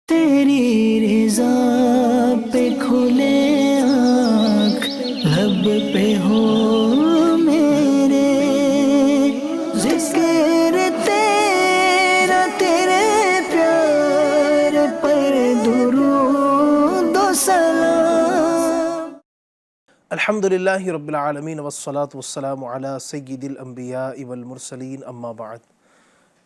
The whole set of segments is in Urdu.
تیری رضا پہ کھلے آنکھ لب پہ ہو میرے، ذکر تیرا تیرے پیار پر درود و سلام۔ الحمدللہ رب العالمین والصلاة والسلام علی سید الانبیاء والمرسلین اما بعد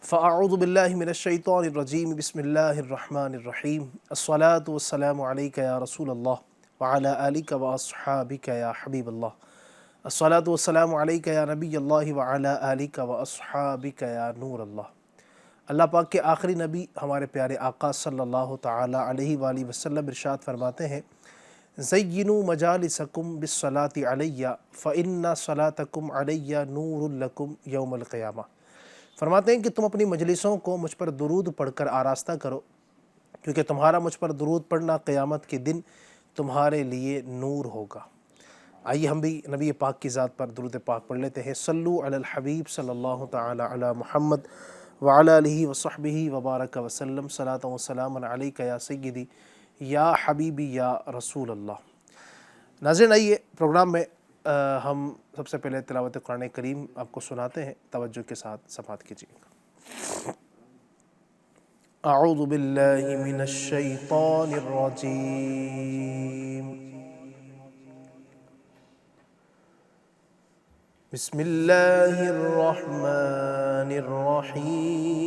فاعوذ باللہ من الشیطان الرجیم بسم اللہ الرحمن الرحیم الصلاة والسلام علیک یا رسول اللہ وعلی آلک واصحابک یا حبیب اللہ، الصلاة والسلام علیک یا نبی اللہ وعلی آلک واصحابک یا نور اللہ۔ اللہ پاک کے آخری نبی ہمارے پیارے آقا صلی اللہ تعالی علیہ وآلہ وسلم ارشاد فرماتے ہیں، زینوا مجالسکم بالصلاة علیہ فإن صلاتکم علیہ نور لکم یوم القیامہ۔ فرماتے ہیں کہ تم اپنی مجلسوں کو مجھ پر درود پڑھ کر آراستہ کرو، کیونکہ تمہارا مجھ پر درود پڑھنا قیامت کے دن تمہارے لیے نور ہوگا۔ آئیے ہم بھی نبی پاک کی ذات پر درود پاک پڑھ لیتے ہیں۔ صلو علی الحبیب صلی اللہ تعالی علی محمد وعلی آلہ وصحبہ وبارک وسلم، صلاۃ و سلام علیک یا سیدی یا حبیبی یا رسول اللہ۔ ناظرین، آئیے پروگرام میں ہم سب سے پہلے تلاوت قرآن کریم آپ کو سناتے ہیں، توجہ کے ساتھ سماعت کیجیے گا۔ اعوذ باللہ من الشیطان الرجیم، بسم اللہ الرحمن الرحیم۔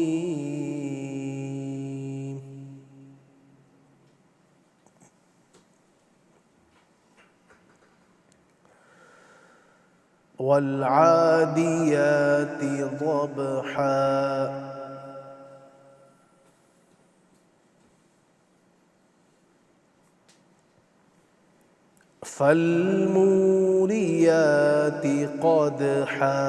والعادیات ضبحا فالموریات قدحا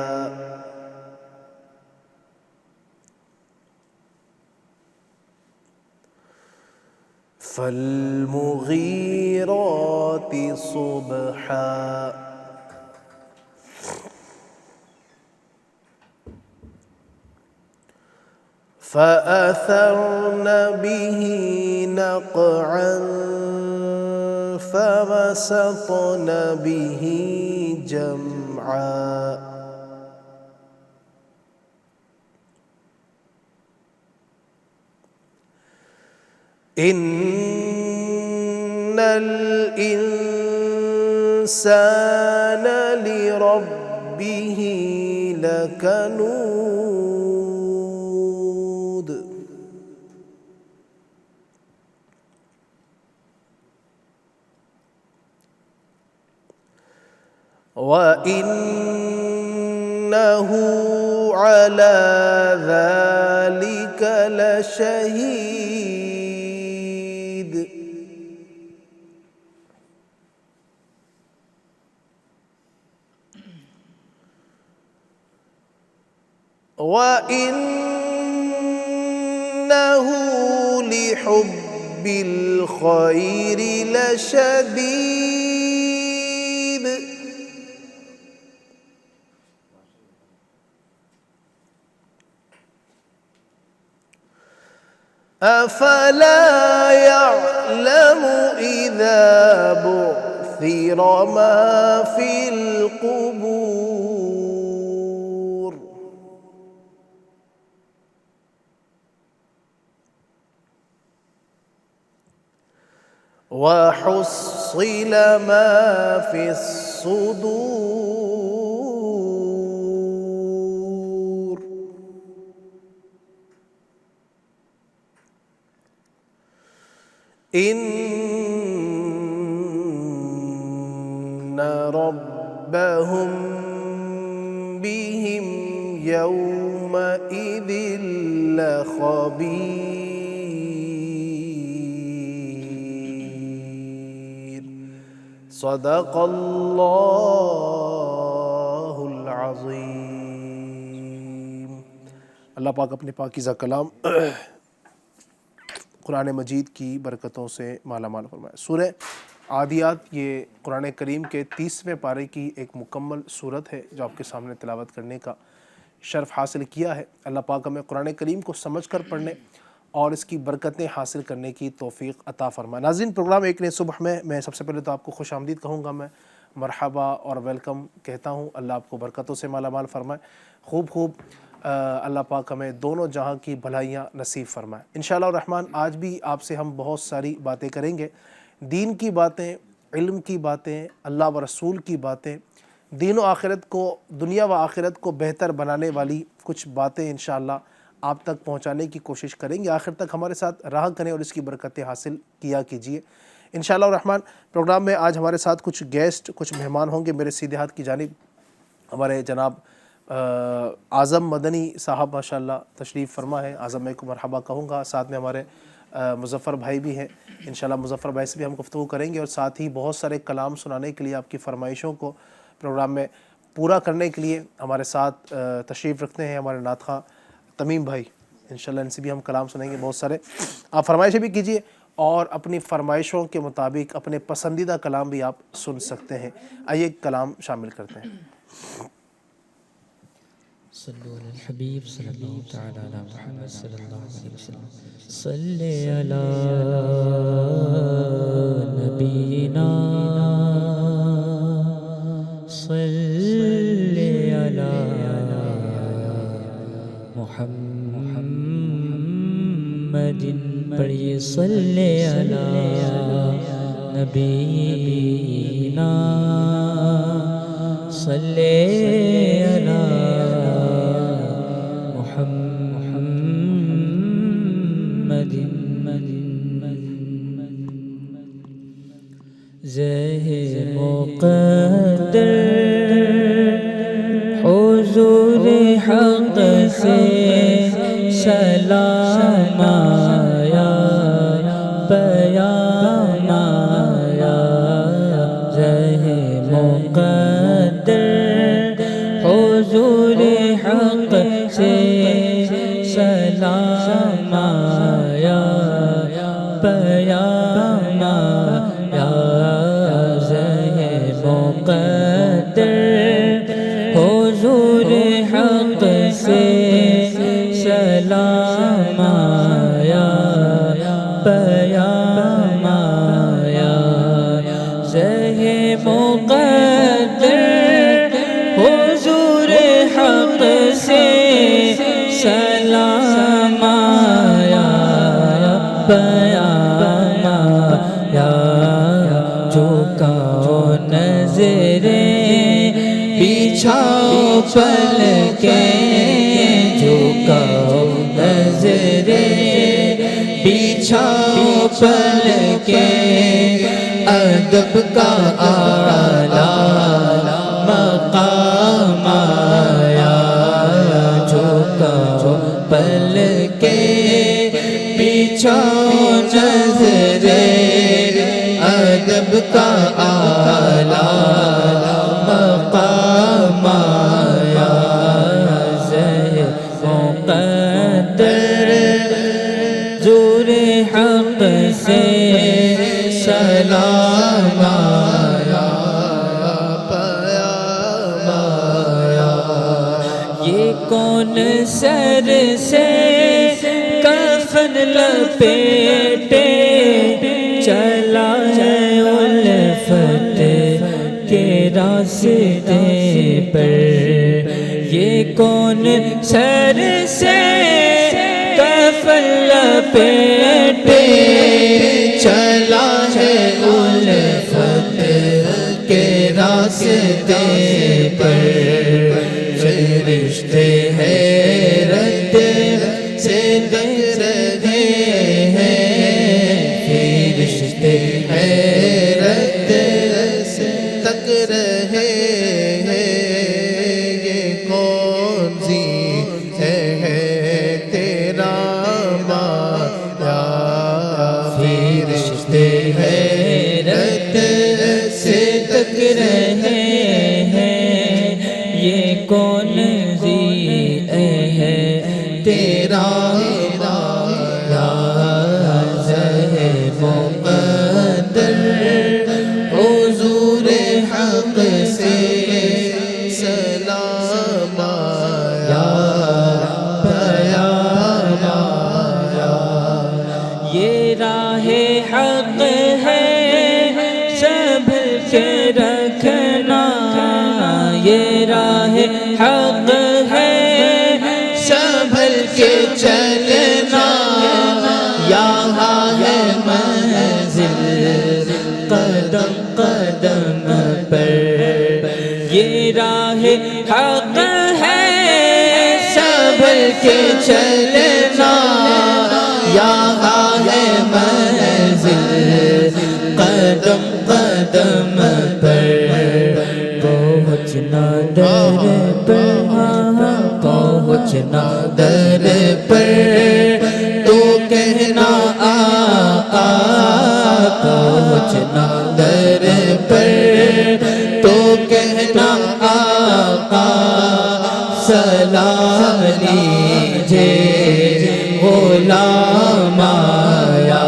فالمغیرات صبحا فأثرن به نقعا فوسطن به جمعا إن الإنسان لربه لكنود وَإِنَّهُ عَلَى ذَلِكَ لَشَهِيدٌ وَإِنَّهُ لِحُبِّ الْخَيْرِ لَشَدِيدٌ أَفَلَا يَعْلَمُ إِذَا بُعْثِرَ مَا فِي الْقُبُورِ وَحُصِّلَ مَا فِي الصُّدُورِ إِنَّ رَبَّهُم بِهِمْ يَوْمَئِذٍ لَخَبِيرٌ۔ صدق اللہ العظیم۔ اللہ پاک اپنے پاکیزہ کلام قرآن مجید کی برکتوں سے مالا مال فرمائے۔ سورہ عادیات یہ قرآن کریم کے 30ویں پارے کی ایک مکمل صورت ہے جو آپ کے سامنے تلاوت کرنے کا شرف حاصل کیا ہے۔ اللہ پاک ہمیں قرآن کریم کو سمجھ کر پڑھنے اور اس کی برکتیں حاصل کرنے کی توفیق عطا فرمائے۔ ناظرین، پروگرام ایک نئے صبح میں سب سے پہلے تو آپ کو خوش آمدید کہوں گا، میں مرحبا اور ویلکم کہتا ہوں۔ اللہ آپ کو برکتوں سے مالا مال فرمائے، خوب اللہ پاک ہمیں دونوں جہاں کی بھلائیاں نصیب فرمائے انشاءاللہ الرحمن۔ آج بھی آپ سے ہم بہت ساری باتیں کریں گے، دین کی باتیں، علم کی باتیں، اللہ و رسول کی باتیں، دین و آخرت کو، دنیا و آخرت کو بہتر بنانے والی کچھ باتیں انشاءاللہ آپ تک پہنچانے کی کوشش کریں گے۔ آخر تک ہمارے ساتھ رہا کریں اور اس کی برکتیں حاصل کیا کیجیے انشاءاللہ الرحمن۔ پروگرام میں آج ہمارے ساتھ کچھ گیسٹ، کچھ مہمان ہوں گے۔ میرے سیدھے ہاتھ کی جانب ہمارے جناب اعظم مدنی صاحب ماشاءاللہ تشریف فرما ہے، اعظم بھائی کو مرحبا کہوں گا۔ ساتھ میں ہمارے مظفر بھائی بھی ہیں، انشاءاللہ مظفر بھائی سے بھی ہم گفتگو کریں گے، اور ساتھ ہی بہت سارے کلام سنانے کے لیے، آپ کی فرمائشوں کو پروگرام میں پورا کرنے کے لیے ہمارے ساتھ تشریف رکھتے ہیں ہمارے نعت خواں تمیم بھائی۔ انشاءاللہ ان سے بھی ہم کلام سنیں گے بہت سارے۔ آپ فرمائشیں بھی کیجئے اور اپنی فرمائشوں کے مطابق اپنے پسندیدہ کلام بھی آپ سن سکتے ہیں۔ آئیے کلام شامل کرتے ہیں۔ صلو علی الحبیب صلی اللہ تعالی علی محمد صلی اللہ علیہ وسلم۔ صلی علی نبینا، صلی علی محمد، پڑھیے صلی علی نبینا، صلی علی محمد۔ زہ مقدر حضور حق سے سلام آیا، پیام آیا۔ زہ مقدر حضور حق سے سلام آیا، پیام آیا۔ زہ مقدر حضور حق سے سلام آیا، پیام آیا۔ زہ مقدر حضور حق سے سلام آیا، پیام آیا۔ جھکا نظریں بچھاؤ پلکیں، جھکاؤ نظریں بچھاؤ پلکیں، ادب کا اعلیٰ مقام آیا۔ جھکاؤ پلکیں بچھاؤ نظریں، ادب کا اعلیٰ مقام آیا۔ زہ مقدر حضور حق سے سلام آیا، پیام آیا۔ یہ کون سر سے کفن لپیٹے چلا ہے الفت کے راستے پر؟ یہ کون سر سے کفن لپیٹے چلا ہے الفت کے راستے پر؟ فرشتے حیرت سے دیکھ رہے ہیں، فرشتے حیرت سے تک رہے ہیں، یہ کون سی ہے تیرا مایا؟ فرشتے حیرت سے تک رہے ہیں، یہ کون سی ہے تیرا مایا؟ زہ مقدر حضور حق سے سلام آیا، پیام آیا۔ حق ہے سنبھل کے رکھنا، یہ راہ حق ہے سنبھل کے چلنا، یہاں ہے منزل قدم قدم پر، یہ راہ حق ہے سنبھل کے چلنا، یہاں ہے منزل قدم قدم پر، پہنچنا در پر، پہنچنا در پر، تو کہنا آقا پہنچنا در پر، تو کہنا آقا سلام لیجے غلام آیا،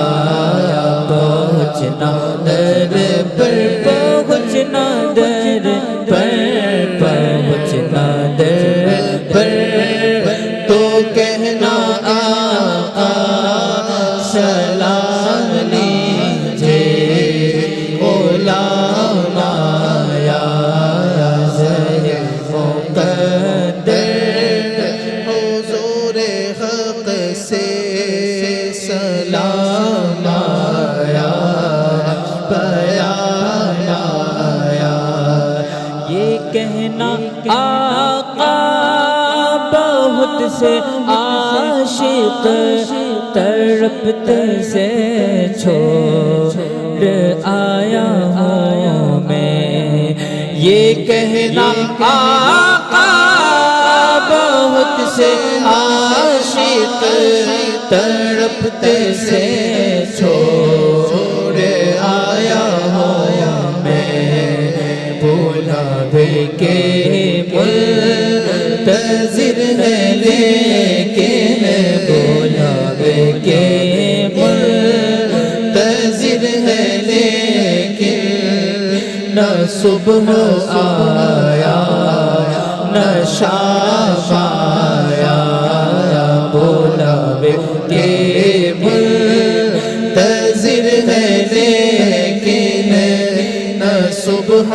پہنچنا در پر، پہنچنا در پر، پہنچنا در پر، تو کہنا آقا سلام لیجے غلام آیا، مقدر حضور حق سے سلام آیا، پیام آیا، یہ کہنا آقا بہت سے عاشق تڑپتے سے چھوڑ آیا ہوں میں، یہ کہنا آقا بہت سے عاشق تڑپتے سے چھوڑ آیا ہوں میں، بلاوے کے منتظر ہے لیکن، بلاوے کے منتظر ہے لیکن، نہ صبح آیا نہ شام آیا، بلاوے کے منتظر ہے لیکن، نہ صبح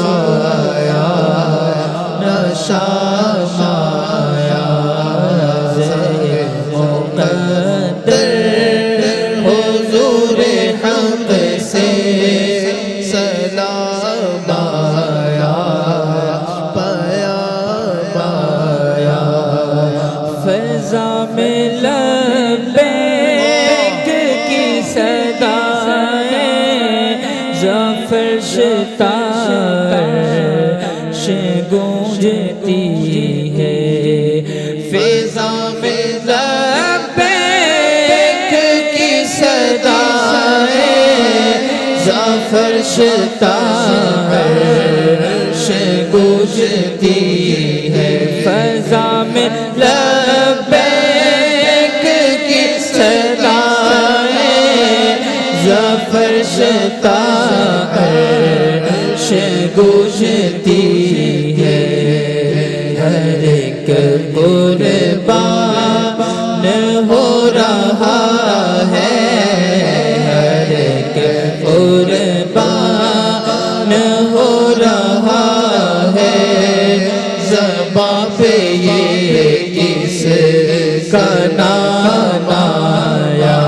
آیا نہ شام آیا، مقدر حضور حق سے سلام آیا، پیام آیا، فضا میں لبیک کی صدائیں ظفر شتاش گونجتی ہے، فضا میں لبیک کی صدائیں ظفر شتاش گونجتی ہے، فضا میں لبیک کی صدائیں ظفر شتاش گونجتی ہے، ہر ایک قربان ہو رہا ہے، ہر ایک قربان ہو رہا ہے، زباں پہ یہ اس کا نام آیا،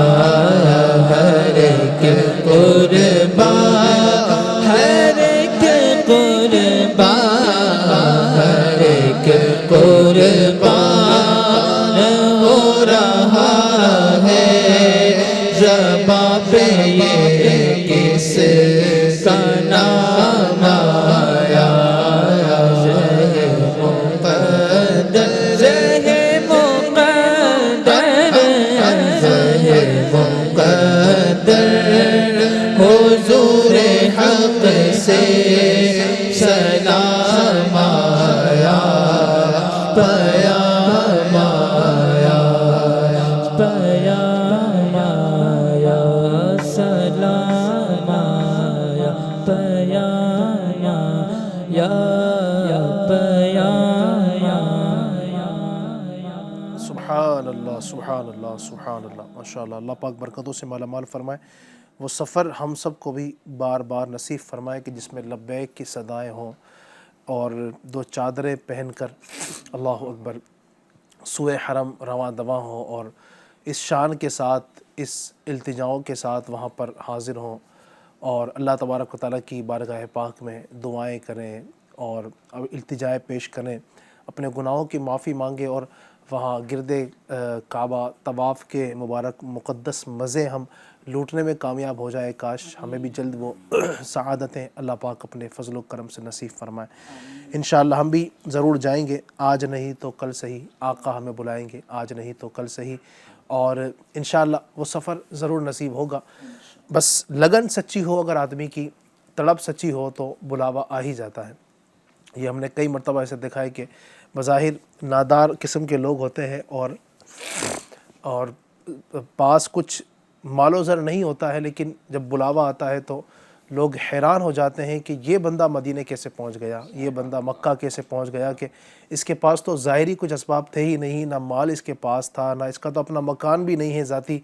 ہر ایک قربان، ہر ایک قربان، ہر ایک قربان ہو رہا ہے، زباں پہ یہ کس کا نام آیا، مقدر مقدر حضور حق سے سلام آیا، پیام آیا، پیام آیا، سلام آیا، پیام آیا، پیام آیا۔ سبحان اللہ سبحان اللہ سبحان اللہ، ماشاء اللہ، اللہ پاک برکتوں سے مالا مال فرمائے۔ وہ سفر ہم سب کو بھی بار بار نصیب فرمائے کہ جس میں لبیک کی صدائیں ہوں اور دو چادریں پہن کر اللہ اکبر سوئے حرم رواں دواں ہوں اور اس شان کے ساتھ اس التجاؤں کے ساتھ وہاں پر حاضر ہوں اور اللہ تبارک و تعالیٰ کی بارگاہ پاک میں دعائیں کریں اور التجائے پیش کریں، اپنے گناہوں کی معافی مانگیں اور وہاں گرد کعبہ طواف کے مبارک مقدس مزے ہم لوٹنے میں کامیاب ہو جائے۔ کاش ہمیں بھی جلد وہ سعادتیں اللہ پاک اپنے فضل و کرم سے نصیب فرمائے۔ انشاءاللہ ہم بھی ضرور جائیں گے، آج نہیں تو کل صحیح، آقا ہمیں بلائیں گے آج نہیں تو کل صحیح، اور انشاءاللہ وہ سفر ضرور نصیب ہوگا۔ بس لگن سچی ہو، اگر آدمی کی طلب سچی ہو تو بلاوا آ ہی جاتا ہے۔ یہ ہم نے کئی مرتبہ ایسے دیکھا ہے کہ بظاہر نادار قسم کے لوگ ہوتے ہیں اور پاس کچھ مال و زر نہیں ہوتا ہے، لیکن جب بلاوا آتا ہے تو لوگ حیران ہو جاتے ہیں کہ یہ بندہ مدینے کیسے پہنچ گیا، یہ بندہ مکہ کیسے پہنچ گیا، کہ اس کے پاس تو ظاہری کچھ اسباب تھے ہی نہیں، نہ مال اس کے پاس تھا، نہ اس کا تو اپنا مکان بھی نہیں ہے ذاتی،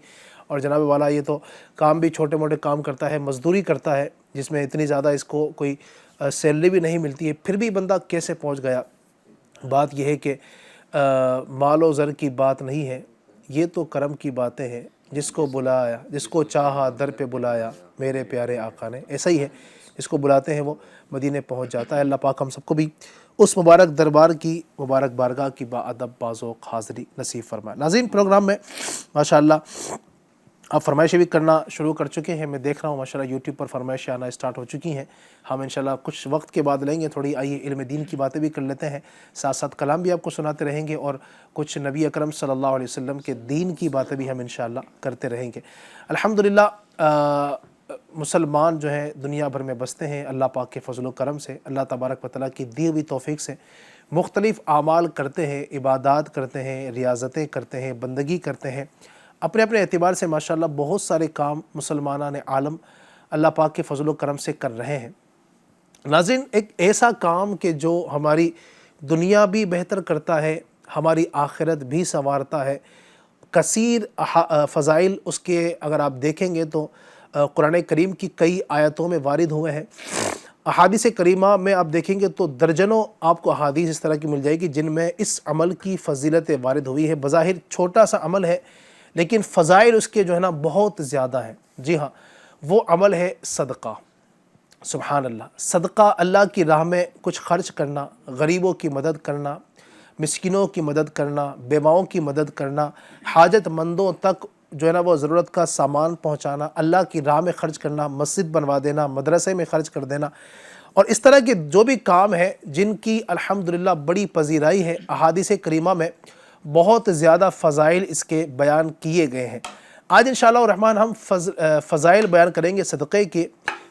اور جناب والا یہ تو کام بھی چھوٹے موٹے کام کرتا ہے، مزدوری کرتا ہے جس میں اتنی زیادہ اس کو کوئی سیلری بھی نہیں ملتی ہے، پھر بھی بندہ کیسے پہنچ گیا۔ بات یہ ہے کہ مال و زر کی بات نہیں ہے، یہ تو کرم کی باتیں ہیں، جس کو بلایا جس کو چاہا در پہ بلایا میرے پیارے آقا نے، ایسا ہی ہے، جس کو بلاتے ہیں وہ مدینے پہنچ جاتا ہے۔ اللہ پاک ہم سب کو بھی اس مبارک دربار کی مبارک بارگاہ کی باادب باذوق حاضری نصیب فرمائے۔ ناظرین، پروگرام میں ماشاءاللہ آپ فرمائشیں بھی کرنا شروع کر چکے ہیں، میں دیکھ رہا ہوں ماشاءاللہ یوٹیوب پر فرمائشیں آنا اسٹارٹ ہو چکی ہیں۔ ہم انشاءاللہ کچھ وقت کے بعد لیں گے تھوڑی، آئیے علم دین کی باتیں بھی کر لیتے ہیں، ساتھ ساتھ کلام بھی آپ کو سناتے رہیں گے اور کچھ نبی اکرم صلی اللہ علیہ وسلم کے دین کی باتیں بھی ہم انشاءاللہ کرتے رہیں گے۔ الحمدللہ مسلمان جو ہیں دنیا بھر میں بستے ہیں، اللہ پاک کے فضل و کرم سے، اللہ تبارک و تعالیٰ کی دی ہوئی توفیق سے مختلف اعمال کرتے ہیں، عبادات کرتے ہیں، ریاضتیں کرتے ہیں، بندگی کرتے ہیں، اپنے اپنے اعتبار سے ماشاءاللہ بہت سارے کام مسلمانان عالم اللہ پاک کے فضل و کرم سے کر رہے ہیں۔ ناظرین، ایک ایسا کام کہ جو ہماری دنیا بھی بہتر کرتا ہے، ہماری آخرت بھی سنوارتا ہے، کثیر فضائل اس کے اگر آپ دیکھیں گے تو قرآن کریم کی کئی آیتوں میں وارد ہوئے ہیں۔ احادیث کریمہ میں آپ دیکھیں گے تو درجنوں آپ کو احادیث اس طرح کی مل جائے گی جن میں اس عمل کی فضیلت وارد ہوئی ہے۔ بظاہر چھوٹا سا عمل ہے لیکن فضائل اس کے جو ہے نا بہت زیادہ ہیں۔ جی ہاں، وہ عمل ہے صدقہ۔ سبحان اللہ، صدقہ اللہ کی راہ میں کچھ خرچ کرنا، غریبوں کی مدد کرنا، مسکینوں کی مدد کرنا، بیواؤں کی مدد کرنا، حاجت مندوں تک جو ہے نا وہ ضرورت کا سامان پہنچانا، اللہ کی راہ میں خرچ کرنا، مسجد بنوا دینا، مدرسے میں خرچ کر دینا، اور اس طرح کے جو بھی کام ہیں جن کی الحمدللہ بڑی پذیرائی ہے، احادیث کریمہ میں بہت زیادہ فضائل اس کے بیان کیے گئے ہیں۔ آج انشاءاللہ الرحمن ہم فضائل بیان کریں گے صدقے کے،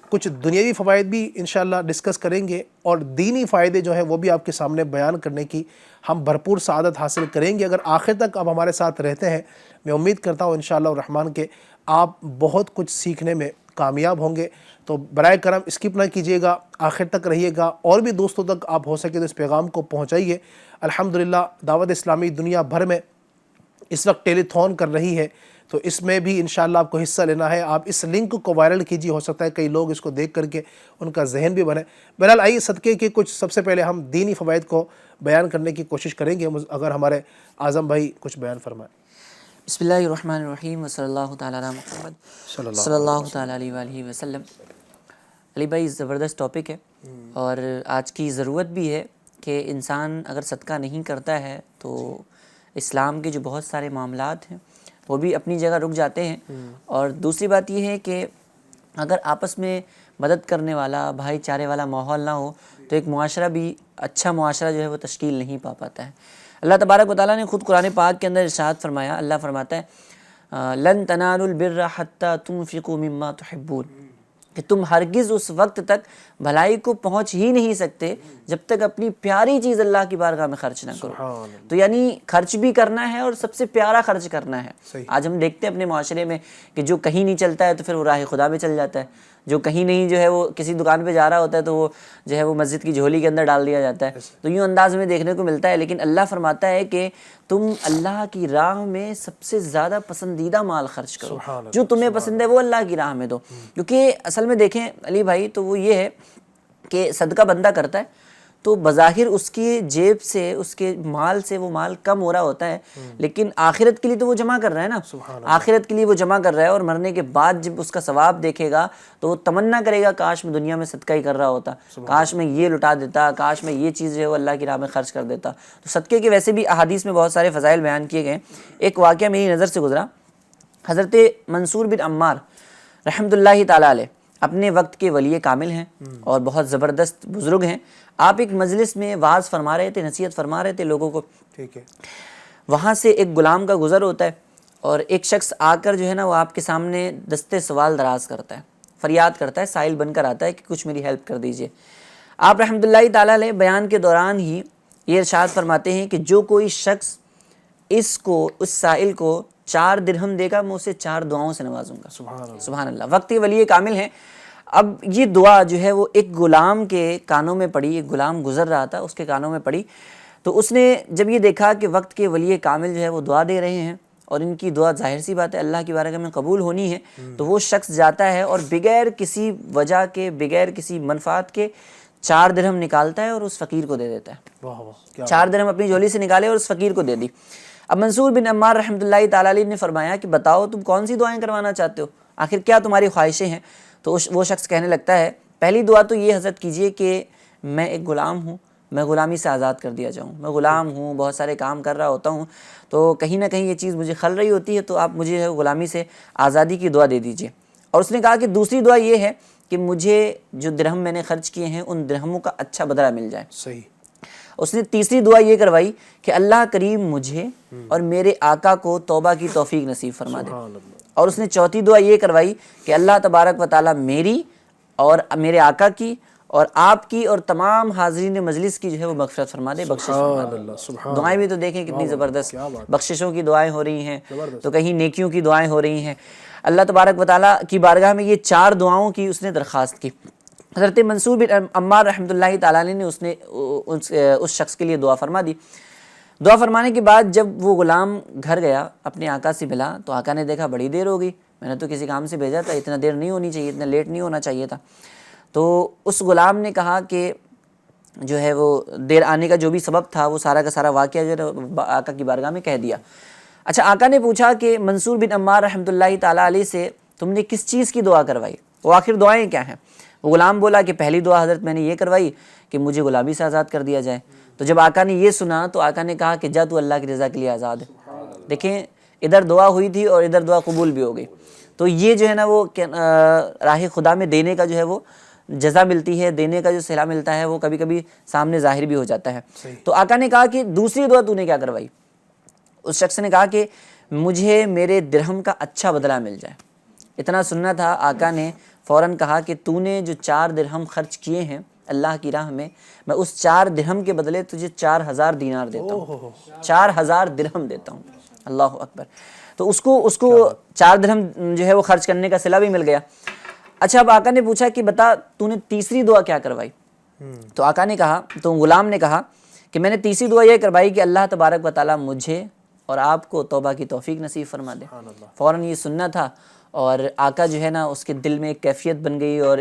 کچھ دنیاوی فوائد بھی انشاءاللہ ڈسکس کریں گے اور دینی فائدے جو ہیں وہ بھی آپ کے سامنے بیان کرنے کی ہم بھرپور سعادت حاصل کریں گے۔ اگر آخر تک آپ ہمارے ساتھ رہتے ہیں، میں امید کرتا ہوں انشاءاللہ الرحمن کہ آپ بہت کچھ سیکھنے میں کامیاب ہوں گے۔ تو برائے کرم اسکپ نہ کیجیے گا، آخر تک رہیے گا، اور بھی دوستوں تک آپ ہو سکے تو اس پیغام کو پہنچائیے۔ الحمدللہ دعوت اسلامی دنیا بھر میں اس وقت ٹیلی تھون کر رہی ہے، تو اس میں بھی انشاءاللہ آپ کو حصہ لینا ہے۔ آپ اس لنک کو وائرل کیجیے، ہو سکتا ہے کئی لوگ اس کو دیکھ کر کے ان کا ذہن بھی بنے۔ بہرحال آئیے صدقے کے کچھ سب سے پہلے ہم دینی فوائد کو بیان کرنے کی کوشش کریں گے، اگر ہمارے اعظم بھائی کچھ بیان فرمائیں۔ بسم اللہ الرحمن الرحیم، وصلی اللہ تعالیٰ علی محمد صلی اللہ تعالیٰ علیہ وآلہ وسلم۔ علی بھائی، زبردست ٹاپک ہے اور آج کی ضرورت بھی ہے کہ انسان اگر صدقہ نہیں کرتا ہے تو اسلام کے جو بہت سارے معاملات ہیں وہ بھی اپنی جگہ رک جاتے ہیں، اور دوسری بات یہ ہے کہ اگر آپس میں مدد کرنے والا، بھائی چارے والا ماحول نہ ہو تو ایک معاشرہ بھی اچھا معاشرہ جو ہے وہ تشکیل نہیں پا پاتا ہے۔ اللہ تبارک و تعالیٰ نے خود قرآن پاک کے اندر ارشاد فرمایا، اللہ فرماتا ہے لن تنالوا البر حتی تنفقوا مما تحبون، کہ تم ہرگز اس وقت تک بھلائی کو پہنچ ہی نہیں سکتے جب تک اپنی پیاری چیز اللہ کی بارگاہ میں خرچ نہ کرو۔ تو یعنی خرچ بھی کرنا ہے اور سب سے پیارا خرچ کرنا ہے۔ آج ہم دیکھتے ہیں اپنے معاشرے میں کہ جو کہیں نہیں چلتا ہے تو پھر وہ راہ خدا میں چل جاتا ہے، جو کہیں نہیں جو ہے وہ کسی دکان پہ جا رہا ہوتا ہے تو وہ جو ہے وہ مسجد کی جھولی کے اندر ڈال دیا جاتا ہے، تو یوں انداز میں دیکھنے کو ملتا ہے. لیکن اللہ فرماتا ہے کہ تم اللہ کی راہ میں سب سے زیادہ پسندیدہ مال خرچ کرو، جو تمہیں پسند ہے وہ اللہ کی راہ میں دو. کیونکہ اصل میں دیکھیں علی بھائی، تو وہ یہ ہے کہ صدقہ بندہ کرتا ہے تو بظاہر اس کی جیب سے، اس کے مال سے وہ مال کم ہو رہا ہوتا ہے، لیکن آخرت کے لیے تو وہ جمع کر رہا ہے نا، آخرت کے لیے وہ جمع کر رہا ہے. اور مرنے کے بعد جب اس کا ثواب دیکھے گا تو وہ تمنا کرے گا کاش میں دنیا میں صدقہ ہی کر رہا ہوتا، کاش میں یہ لٹا دیتا، کاش میں یہ چیز جو ہے وہ اللہ کی راہ میں خرچ کر دیتا. تو صدقے کے ویسے بھی احادیث میں بہت سارے فضائل بیان کیے گئے. ایک واقعہ میری نظر سے گزرا. حضرت منصور بن عمار رحمۃ اللہ تعالیٰ علیہ اپنے وقت کے ولی کامل ہیں اور بہت زبردست بزرگ ہیں. آپ ایک مجلس میں واعظ فرما رہے تھے، نصیحت فرما رہے تھے لوگوں کو. ٹھیک ہے. وہاں سے ایک غلام کا گزر ہوتا ہے اور ایک شخص آ کر جو ہے نا وہ آپ کے سامنے دستے سوال دراز کرتا ہے، فریاد کرتا ہے، سائل بن کر آتا ہے کہ کچھ میری ہیلپ کر دیجئے. آپ رحمۃ اللہ تعالیٰ علیہ بیان کے دوران ہی یہ ارشاد فرماتے ہیں کہ جو کوئی شخص اس سائل کو 4 درہم دے گا میں اسے 4 دعاؤں سے نوازوں گا. سبحان اللہ. وقت کے ولی کامل ہیں. اب یہ دعا جو ہے وہ ایک غلام کے کانوں میں پڑی، ایک غلام گزر رہا تھا اس کے کانوں میں پڑی، تو اس نے جب یہ دیکھا کہ وقت کے ولی کامل جو ہے وہ دعا دے رہے ہیں اور ان کی دعا ظاہر سی بات ہے اللہ کی بارگاہ میں قبول ہونی ہے، تو وہ شخص جاتا ہے اور بغیر کسی وجہ کے، بغیر کسی منفعت کے 4 درہم نکالتا ہے اور اس فقیر کو دے دیتا ہے. 4 درہم اپنی جھولی سے نکالے اور اس فقیر کو دے دی. اب منصور بن عمار رحمۃ اللہ تعالیٰ علیہ نے فرمایا کہ بتاؤ تم کون سی دعائیں کروانا چاہتے ہو، آخر کیا تمہاری خواہشیں ہیں؟ تو وہ شخص کہنے لگتا ہے پہلی دعا تو یہ حضرت کیجئے کہ میں ایک غلام ہوں، میں غلامی سے آزاد کر دیا جاؤں. میں غلام ہوں، بہت سارے کام کر رہا ہوتا ہوں، تو کہیں نہ کہیں یہ چیز مجھے خل رہی ہوتی ہے، تو آپ مجھے غلامی سے آزادی کی دعا دے دیجئے. اور اس نے کہا کہ دوسری دعا یہ ہے کہ مجھے جو درہم میں نے خرچ کیے ہیں ان درہموں کا اچھا بدلہ مل جائے. صحیح. اس نے تیسری دعا یہ کروائی کہ اللہ کریم مجھے اور میرے آقا کو توبہ کی توفیق نصیب فرما دے. اور اس نے چوتھی دعا یہ کروائی کہ اللہ تبارک و تعالیٰ میری اور میرے آقا کی اور آپ کی اور تمام حاضرین مجلس کی جو ہے وہ مغفرت فرما دے، بخشش فرما دے. دعائیں بھی تو دیکھیں کتنی زبردست، بخششوں کی دعائیں ہو رہی ہیں تو کہیں نیکیوں کی دعائیں ہو رہی ہیں. اللہ تبارک و تعالیٰ کی بارگاہ میں یہ 4 دعاؤں کی اس نے درخواست کی. حضرت منصور بن عمار رحمۃ اللہ تعالیٰ علیہ نے اس شخص کے لیے دعا فرما دی. دعا فرمانے کے بعد جب وہ غلام گھر گیا اپنے آقا سے ملا تو آقا نے دیکھا بڑی دیر ہو گئی، میں نے تو کسی کام سے بھیجا تھا، اتنا دیر نہیں ہونی چاہیے، اتنا لیٹ نہیں ہونا چاہیے تھا. تو اس غلام نے کہا کہ جو ہے وہ دیر آنے کا جو بھی سبب تھا وہ سارا کا سارا واقعہ جو ہے آقا کی بارگاہ میں کہہ دیا. اچھا، آقا نے پوچھا کہ منصور بن عمار رحمۃ اللہ تعالیٰ علیہ سے تم نے کس چیز کی دعا کروائی، وہ آخر دعائیں کیا ہیں؟ وہ غلام بولا کہ پہلی دعا حضرت میں نے یہ کروائی کہ مجھے غلامی سے آزاد کر دیا جائے. تو جب آقا نے یہ سنا تو آقا نے کہا کہ جا تو اللہ کی رضا کے لیے آزاد ہے. دیکھیں ادھر دعا ہوئی تھی اور ادھر دعا قبول بھی ہو گئی. تو یہ جو ہے نا وہ راہ خدا میں دینے کا جو ہے وہ جزا ملتی ہے، دینے کا جو صلہ ملتا ہے وہ کبھی کبھی سامنے ظاہر بھی ہو جاتا ہے. تو آقا نے کہا کہ دوسری دعا تو نے کیا کروائی؟ اس شخص نے کہا کہ مجھے میرے درہم کا اچھا بدلہ مل جائے. اتنا سننا تھا، آقا نے فوراً کہا کہ تو نے جو 4 درہم خرچ کیے ہیں اللہ کی راہ میں اس 4 درہم کے بدلے تجھے 4000 دینار دیتا ہوں، 4000 درہم دیتا ہوں. اللہ اکبر. تو اس کو 4 درہم جو ہے وہ خرچ کرنے کا صلہ بھی مل گیا. اچھا، اب آقا نے پوچھا کہ بتا تو نے تیسری دعا کیا کروائی؟ تو آقا نے کہا، تو غلام نے کہا کہ میں نے تیسری دعا یہ کروائی کہ اللہ تبارک و تعالیٰ مجھے اور آپ کو توبہ کی توفیق نصیب فرما دے. فوراً یہ سننا تھا اور آقا جو ہے نا اس کے دل میں ایک کیفیت بن گئی اور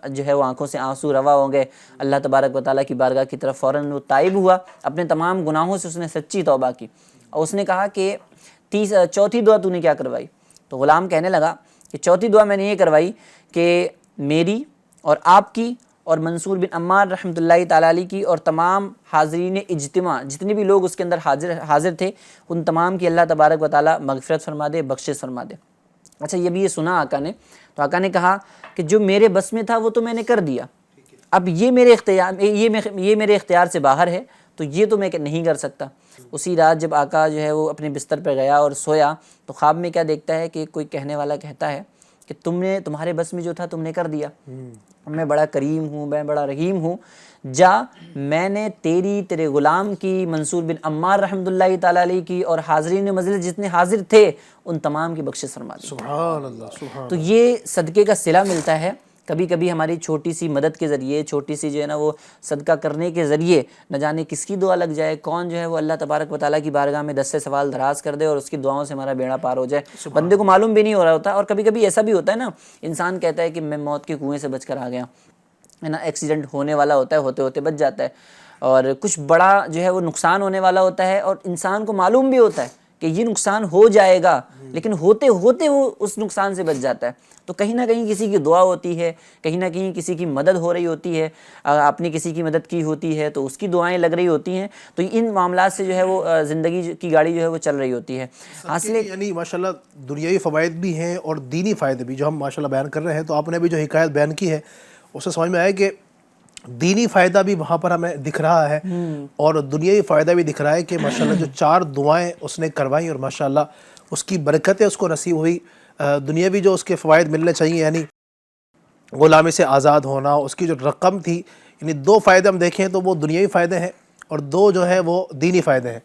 جو ہے وہ آنکھوں سے آنسو روا ہو گئے. اللہ تبارک و تعالیٰ کی بارگاہ کی طرف فوراً وہ تائب ہوا، اپنے تمام گناہوں سے اس نے سچی توبہ کی. اور اس نے کہا کہ چوتھی دعا تو نے کیا کروائی؟ تو غلام کہنے لگا کہ چوتھی دعا میں نے یہ کروائی کہ میری اور آپ کی اور منصور بن عمار رحمۃ اللہ تعالیٰ علیہ کی اور تمام حاضرین اجتماع جتنے بھی لوگ اس کے اندر حاضر تھے ان تمام کی اللہ تبارک و تعالیٰ مغفرت فرما دے، بخشش فرما دے. اچھا، یہ بھی یہ سنا آقا نے تو آقا نے کہا کہ جو میرے بس میں تھا وہ تو میں نے کر دیا، اب یہ میرے اختیار سے باہر ہے تو یہ تو میں نہیں کر سکتا. اسی رات جب آقا جو ہے وہ اپنے بستر پہ گیا اور سویا تو خواب میں کیا دیکھتا ہے کہ کوئی کہنے والا کہتا ہے کہ تم نے تمہارے بس میں جو تھا تم نے کر دیا، میں بڑا کریم ہوں، میں بڑا رحیم ہوں، جا میں نے تیرے غلام کی، منصور بن عمار رحمۃ اللہ تعالیٰ علیہ کی، اور حاضرین مجلس جتنے حاضر تھے ان تمام کی بخشش فرما دی۔ سبحان اللہ، سبحان تو یہ صدقے کا صلہ ملتا ہے۔ کبھی کبھی ہماری چھوٹی سی مدد کے ذریعے، چھوٹی سی جو ہے نا وہ صدقہ کرنے کے ذریعے نہ جانے کس کی دعا لگ جائے، کون جو ہے وہ اللہ تبارک و تعالیٰ کی بارگاہ میں 10 سے سوال دراز کر دے اور اس کی دعاؤں سے ہمارا بیڑا پار ہو جائے، بندے کو معلوم بھی نہیں ہو رہا ہوتا۔ اور کبھی کبھی ایسا بھی ہوتا ہے نا، انسان کہتا ہے کہ میں موت کے کنویں سے بچ کر آ گیا، ہے نا، ایکسیڈنٹ ہونے والا ہوتا ہے، ہوتے ہوتے بچ جاتا ہے، اور کچھ بڑا جو ہے وہ نقصان ہونے والا ہوتا ہے، اور انسان کو معلوم بھی ہوتا ہے کہ یہ نقصان ہو جائے گا، لیکن ہوتے ہوتے وہ اس نقصان سے بچ جاتا ہے۔ تو کہیں نہ کہیں کسی کی دعا ہوتی ہے، کہیں نہ کہیں کسی کی مدد ہو رہی ہوتی ہے، آپ نے کسی کی مدد کی ہوتی ہے تو اس کی دعائیں لگ رہی ہوتی ہیں، تو ان معاملات سے جو ہے وہ زندگی کی گاڑی جو ہے وہ چل رہی ہوتی ہے۔ حاصل یعنی ماشاءاللہ دنیاوی فوائد بھی ہیں اور دینی فائدے بھی جو ہم ماشاءاللہ بیان کر رہے ہیں۔ تو آپ نے بھی جو حکایت بیان کی ہے اس سے سمجھ میں آیا کہ دینی فائدہ بھی وہاں پر ہمیں دکھ رہا ہے اور دنیاوی فائدہ بھی دکھ رہا ہے کہ ماشاءاللہ جو 4 دعائیں اس نے کروائیں اور ماشاءاللہ اس کی برکتیں اس کو نصیب ہوئی، دنیاوی جو اس کے فوائد ملنے چاہیے، یعنی غلامی سے آزاد ہونا، اس کی جو رقم تھی، یعنی 2 فائدے ہم دیکھیں تو وہ دنیاوی فائدے ہیں اور 2 جو ہے وہ دینی فائدے ہیں۔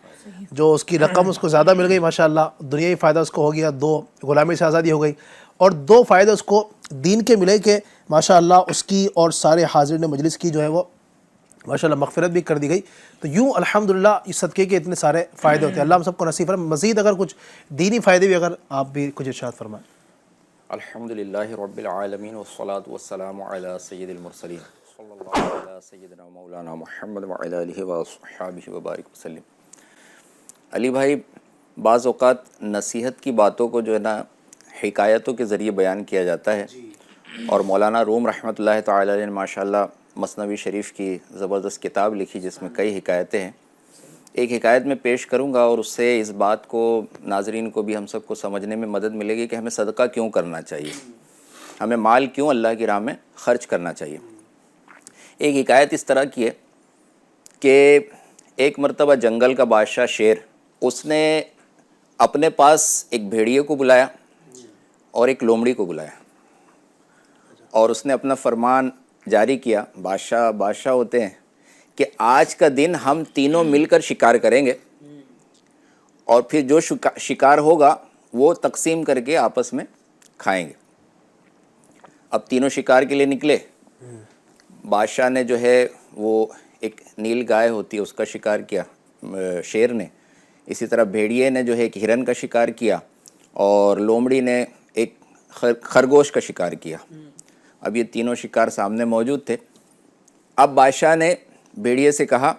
جو اس کی رقم اس کو زیادہ مل گئی ماشاءاللہ، دنیاوی فائدہ اس کو ہو گیا، 2 غلامی سے آزادی ہو گئی، اور 2 فائدے اس کو دین کے ملے کہ ماشاءاللہ اس کی اور سارے حاضرین مجلس کی جو ہے وہ ماشاءاللہ مغفرت بھی کر دی گئی۔ تو یوں الحمدللہ اس صدقے کے اتنے سارے فائدے ہوتے ہیں۔ اللہ ہم سب کو نصیب فرمائے۔ مزید اگر کچھ دینی فائدے بھی اگر آپ بھی کچھ ارشاد فرمائیں۔ الحمدللہ رب العالمین والصلاة والسلام علی سید المرسلین صلی اللہ علی سیدنا مولانا محمد وعلی آلہ وصحبہ وبارک وسلم۔ علی بھائی، بعض اوقات نصیحت کی باتوں کو جو ہے نا حکایتوں کے ذریعے بیان کیا جاتا ہے، اور مولانا روم رحمۃ اللہ تعالی علیہ نے ماشاءاللہ مثنوی شریف کی زبردست کتاب لکھی جس میں کئی حکایتیں ہیں۔ ایک حکایت میں پیش کروں گا اور اس سے اس بات کو ناظرین کو بھی ہم سب کو سمجھنے میں مدد ملے گی کہ ہمیں صدقہ کیوں کرنا چاہیے، ہمیں مال کیوں اللہ کی راہ میں خرچ کرنا چاہیے۔ ایک حکایت اس طرح کی ہے کہ ایک مرتبہ جنگل کا بادشاہ شیر، اس نے اپنے پاس ایک بھیڑیے کو بلایا اور ایک لومڑی کو بلایا، اور اس نے اپنا فرمان جاری کیا، بادشاہ ہوتے ہیں، کہ آج کا دن ہم تینوں مل کر شکار کریں گے، اور پھر جو شکار ہوگا وہ تقسیم کر کے آپس میں کھائیں گے۔ اب تینوں شکار کے لیے نکلے۔ بادشاہ نے جو ہے وہ ایک نیل گائے ہوتی ہے اس کا شکار کیا شیر نے، اسی طرح بھیڑیے نے جو ہے ایک ہرن کا شکار کیا، اور لومڑی نے ایک خرگوش کا شکار کیا۔ اب یہ تینوں شکار سامنے موجود تھے۔ اب بادشاہ نے بھیڑیے سے کہا